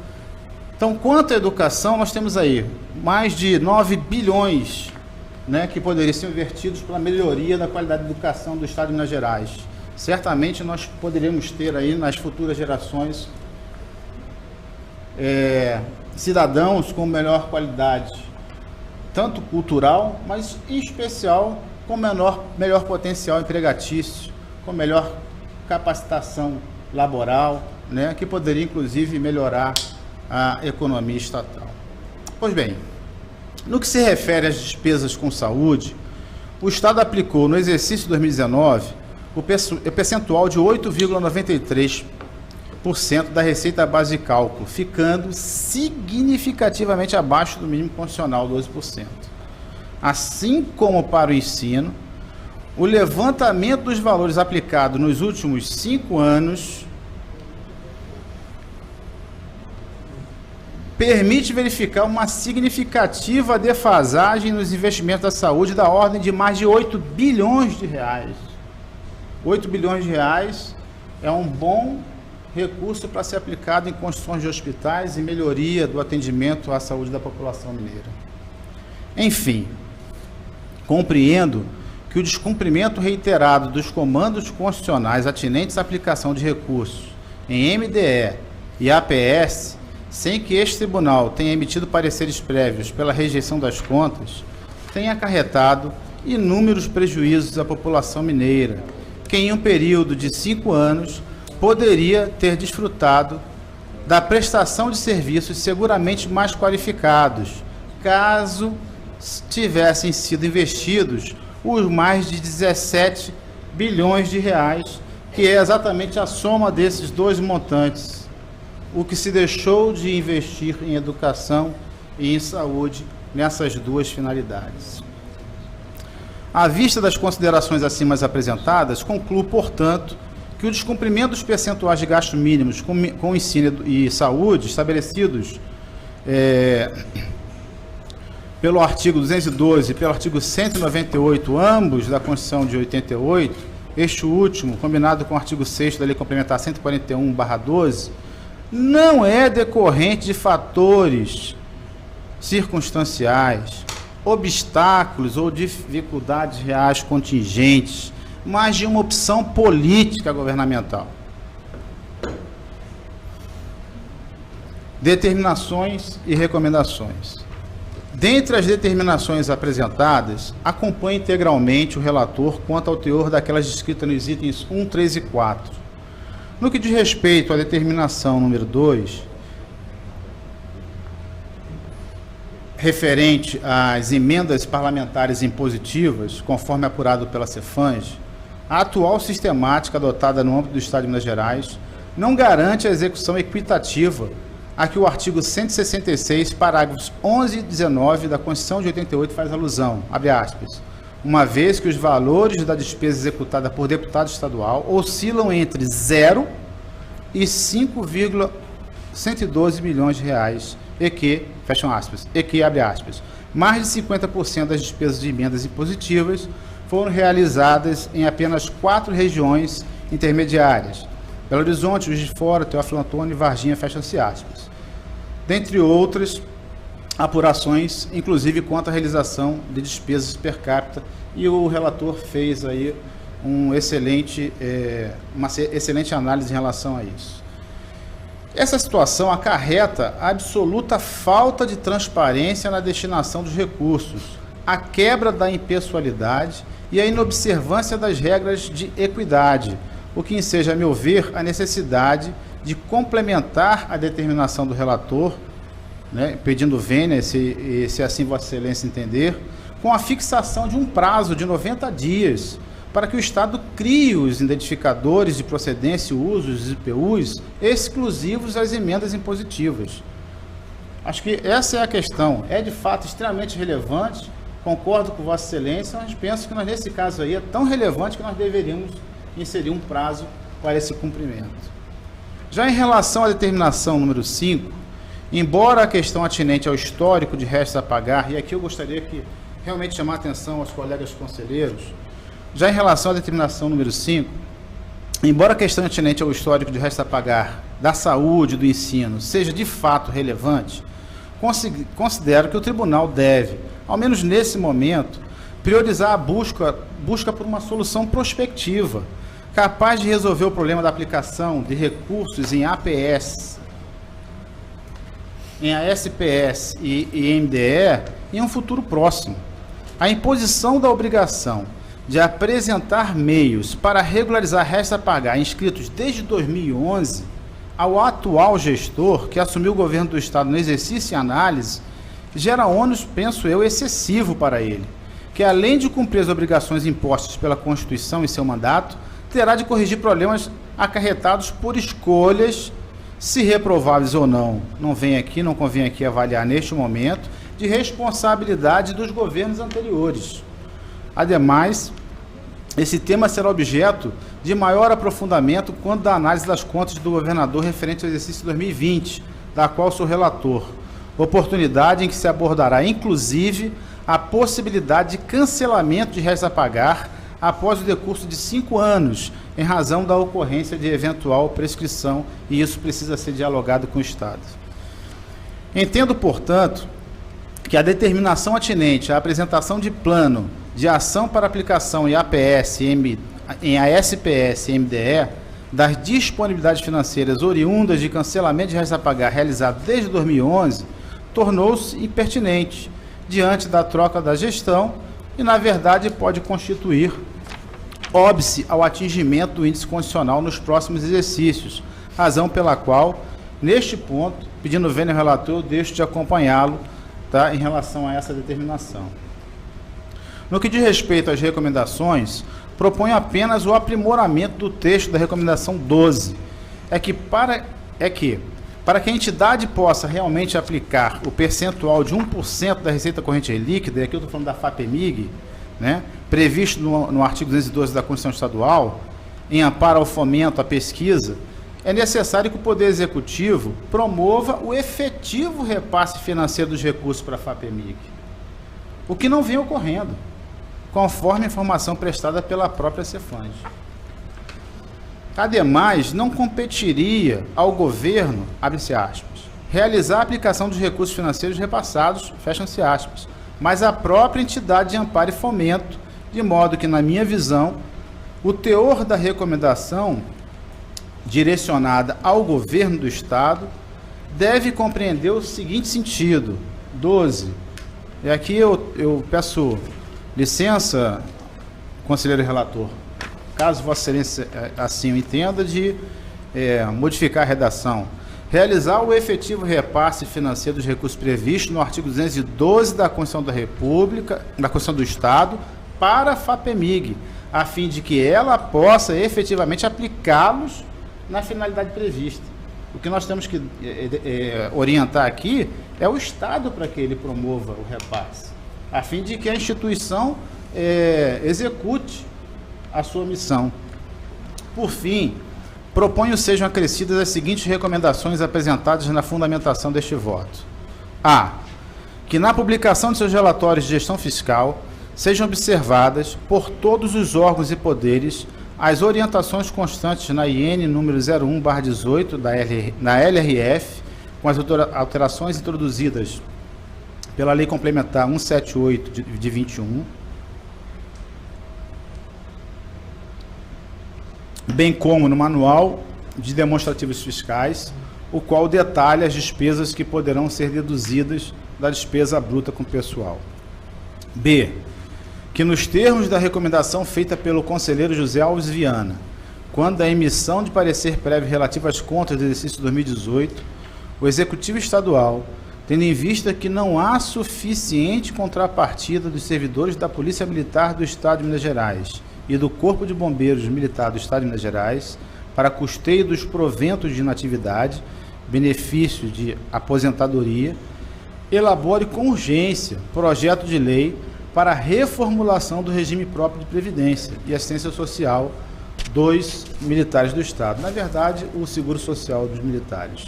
Então, quanto à educação, nós temos aí mais de 9 bilhões, né, que poderiam ser invertidos para a melhoria da qualidade da educação do Estado de Minas Gerais. Certamente nós poderíamos ter aí nas futuras gerações cidadãos com melhor qualidade, tanto cultural, mas em especial com melhor potencial empregatício, com melhor capacitação laboral, né, que poderia inclusive melhorar a economia estatal. Pois bem, no que se refere às despesas com saúde, o Estado aplicou no exercício de 2019 o percentual de 8,93% da receita base de cálculo, ficando significativamente abaixo do mínimo constitucional, 12%. Assim como para o ensino, o levantamento dos valores aplicados nos últimos 5 anos permite verificar uma significativa defasagem nos investimentos da saúde da ordem de mais de 8 bilhões de reais. 8 bilhões de reais é um bom recurso para ser aplicado em construções de hospitais e melhoria do atendimento à saúde da população mineira. Enfim, compreendo que o descumprimento reiterado dos comandos constitucionais atinentes à aplicação de recursos em MDE e APS, sem que este tribunal tenha emitido pareceres prévios pela rejeição das contas, tem acarretado inúmeros prejuízos à população mineira, que em um período de 5 anos poderia ter desfrutado da prestação de serviços seguramente mais qualificados, caso tivessem sido investidos os mais de 17 bilhões de reais, que é exatamente a soma desses dois montantes, o que se deixou de investir em educação e em saúde nessas duas finalidades. À vista das considerações acima apresentadas, concluo, portanto, que o descumprimento dos percentuais de gastos mínimos com ensino e saúde estabelecidos pelo artigo 212 e pelo artigo 198, ambos da Constituição de 88, este último, combinado com o artigo 6º da Lei Complementar 141/12, não é decorrente de fatores circunstanciais, obstáculos ou dificuldades reais contingentes, mas de uma opção política governamental. Determinações e recomendações. Dentre as determinações apresentadas, acompanhe integralmente o relator quanto ao teor daquelas descritas nos itens 1, 3 e 4. No que diz respeito à determinação número 2, referente às emendas parlamentares impositivas, conforme apurado pela Cefange, a atual sistemática adotada no âmbito do Estado de Minas Gerais não garante a execução equitativa a que o artigo 166, parágrafos 11 e 19 da Constituição de 88 faz alusão, abre aspas, uma vez que os valores da despesa executada por deputado estadual oscilam entre 0 e 5,112 milhões de reais, e que, fecham aspas, e que, abre aspas, mais de 50% das despesas de emendas impositivas foram realizadas em apenas 4 regiões intermediárias: Belo Horizonte, Juiz de Fora, Teófilo Otoni e Varginha, fecham-se aspas. Dentre outras apurações, inclusive quanto à realização de despesas per capita, e o relator fez aí uma excelente análise em relação a isso. Essa situação acarreta a absoluta falta de transparência na destinação dos recursos, a quebra da impessoalidade e a inobservância das regras de equidade, o que enseja, a meu ver, a necessidade de complementar a determinação do relator, né, pedindo vênia, se assim Vossa Excelência entender, com a fixação de um prazo de 90 dias para que o Estado crie os identificadores de procedência e uso dos IPUs exclusivos às emendas impositivas. Acho que essa é a questão. É de fato extremamente relevante, concordo com Vossa Excelência, mas penso que nesse caso aí é tão relevante que nós deveríamos inserir um prazo para esse cumprimento. Já em relação à determinação número 5, embora a questão atinente ao histórico de restos a pagar, e aqui eu gostaria que realmente chamar a atenção aos colegas conselheiros, já em relação à determinação número 5, embora a questão atinente ao histórico de restos a pagar da saúde e do ensino seja de fato relevante, considero que o tribunal deve, ao menos nesse momento, priorizar a busca por uma solução prospectiva, capaz de resolver o problema da aplicação de recursos em APS, em ASPS e MDE em um futuro próximo. A imposição da obrigação de apresentar meios para regularizar restos a pagar inscritos desde 2011 ao atual gestor que assumiu o governo do Estado no exercício e análise gera ônus, penso eu, excessivo para ele, que além de cumprir as obrigações impostas pela Constituição em seu mandato, terá de corrigir problemas acarretados por escolhas, se reprováveis ou não convém aqui avaliar neste momento, de responsabilidade dos governos anteriores. Ademais, esse tema será objeto de maior aprofundamento quando da análise das contas do governador referente ao exercício 2020, da qual sou relator, oportunidade em que se abordará, inclusive, a possibilidade de cancelamento de restos a pagar após o decurso de 5 anos, em razão da ocorrência de eventual prescrição, e isso precisa ser dialogado com o Estado. Entendo, portanto, que a determinação atinente à apresentação de plano de ação para aplicação em APS, em ASPS e MDE, das disponibilidades financeiras oriundas de cancelamento de restos a pagar realizado desde 2011, tornou-se impertinente, diante da troca da gestão, e, na verdade, pode constituir óbice ao atingimento do índice condicional nos próximos exercícios, razão pela qual, neste ponto, pedindo vênia ao relator, eu deixo de acompanhá-lo, tá, em relação a essa determinação. No que diz respeito às recomendações, proponho apenas o aprimoramento do texto da recomendação 12, para que a entidade possa realmente aplicar o percentual de 1% da receita corrente líquida, e aqui eu estou falando da FAPEMIG, né, previsto no artigo 212 da Constituição Estadual, em amparo ao fomento, à pesquisa, é necessário que o Poder Executivo promova o efetivo repasse financeiro dos recursos para a FAPEMIG, o que não vem ocorrendo, conforme a informação prestada pela própria Cefans. Ademais, não competiria ao governo, abre-se aspas, realizar a aplicação dos recursos financeiros repassados, fecham-se aspas, mas a própria entidade de amparo e fomento, de modo que, na minha visão, o teor da recomendação direcionada ao governo do Estado deve compreender o seguinte sentido: 12. E aqui eu peço licença, conselheiro relator, caso Vossa Excelência assim o entenda, de modificar a redação. Realizar o efetivo repasse financeiro dos recursos previstos no artigo 212 da Constituição da República, da Constituição do Estado, para a FAPEMIG, a fim de que ela possa efetivamente aplicá-los na finalidade prevista. O que nós temos que orientar aqui é o Estado para que ele promova o repasse, a fim de que a instituição execute a sua missão. Por fim, proponho sejam acrescidas as seguintes recomendações apresentadas na fundamentação deste voto. A. Que na publicação de seus relatórios de gestão fiscal sejam observadas por todos os órgãos e poderes as orientações constantes na IN número 01/18 da LRF, com as alterações introduzidas pela Lei Complementar 178 de 21, bem como no Manual de Demonstrativos Fiscais, o qual detalha as despesas que poderão ser deduzidas da despesa bruta com pessoal. B. Que nos termos da recomendação feita pelo conselheiro José Alves Viana, quando da emissão de parecer prévio relativo às contas do exercício 2018, o Executivo Estadual, tendo em vista que não há suficiente contrapartida dos servidores da Polícia Militar do Estado de Minas Gerais e do Corpo de Bombeiros Militar do Estado de Minas Gerais para custeio dos proventos de inatividade, benefício de aposentadoria, elabore com urgência projeto de lei para a reformulação do regime próprio de previdência e assistência social dos militares do Estado. Na verdade, o seguro social dos militares.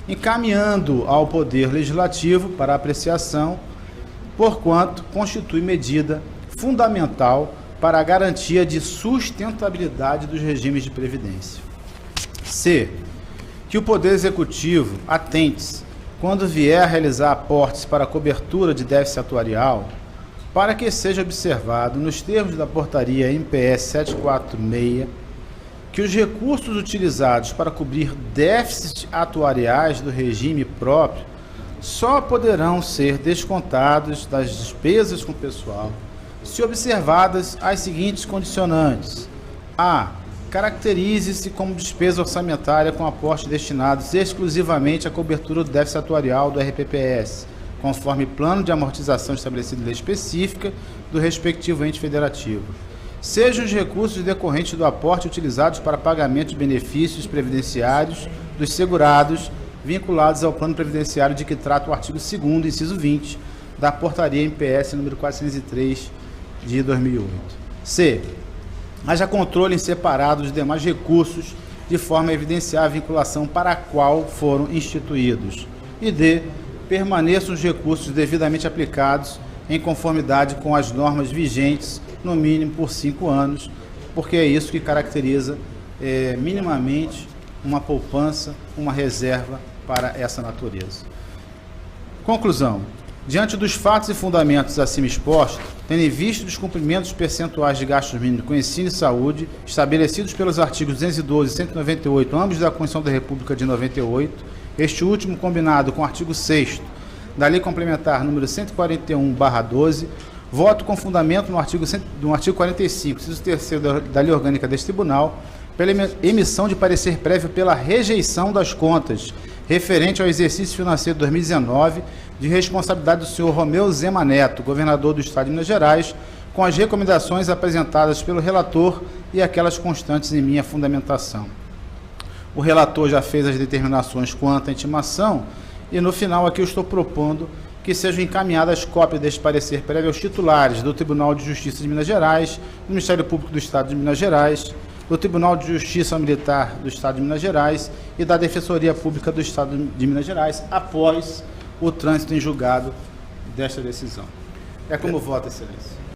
Encaminhando ao Poder Legislativo para apreciação, porquanto constitui medida fundamental para a garantia de sustentabilidade dos regimes de previdência. C. Que o Poder Executivo atente-se, quando vier a realizar aportes para a cobertura de déficit atuarial, para que seja observado, nos termos da portaria MPS 746, que os recursos utilizados para cobrir déficits atuariais do regime próprio só poderão ser descontados das despesas com pessoal, se observadas as seguintes condicionantes. A. Caracterize-se como despesa orçamentária com aportes destinados exclusivamente à cobertura do déficit atuarial do RPPS, conforme plano de amortização estabelecido em lei específica do respectivo ente federativo. Sejam os recursos decorrentes do aporte utilizados para pagamento de benefícios previdenciários dos segurados vinculados ao plano previdenciário de que trata o artigo 2º, inciso 20, da portaria MPS número 403 de 2008. C. Haja controle em separado dos demais recursos de forma a evidenciar a vinculação para a qual foram instituídos. E D. Permaneçam os recursos devidamente aplicados em conformidade com as normas vigentes, no mínimo por 5 anos, porque é isso que caracteriza minimamente uma poupança, uma reserva para essa natureza. Conclusão. Diante dos fatos e fundamentos acima expostos, tendo em vista os cumprimentos percentuais de gastos mínimos com ensino e saúde, estabelecidos pelos artigos 212 e 198, ambos da Constituição da República de 98, este último combinado com o artigo 6º da Lei Complementar número 141/12, voto com fundamento no artigo 45, inciso 3º da Lei Orgânica deste Tribunal, pela emissão de parecer prévio pela rejeição das contas referente ao exercício financeiro de 2019, de responsabilidade do senhor Romeu Zema Neto, governador do Estado de Minas Gerais, com as recomendações apresentadas pelo relator e aquelas constantes em minha fundamentação. O relator já fez as determinações quanto à intimação e, no final, aqui eu estou propondo que sejam encaminhadas cópias deste parecer prévio aos titulares do Tribunal de Justiça de Minas Gerais, do Ministério Público do Estado de Minas Gerais, do Tribunal de Justiça Militar do Estado de Minas Gerais e da Defensoria Pública do Estado de Minas Gerais, após o trânsito em julgado desta decisão. É como voto, Excelência.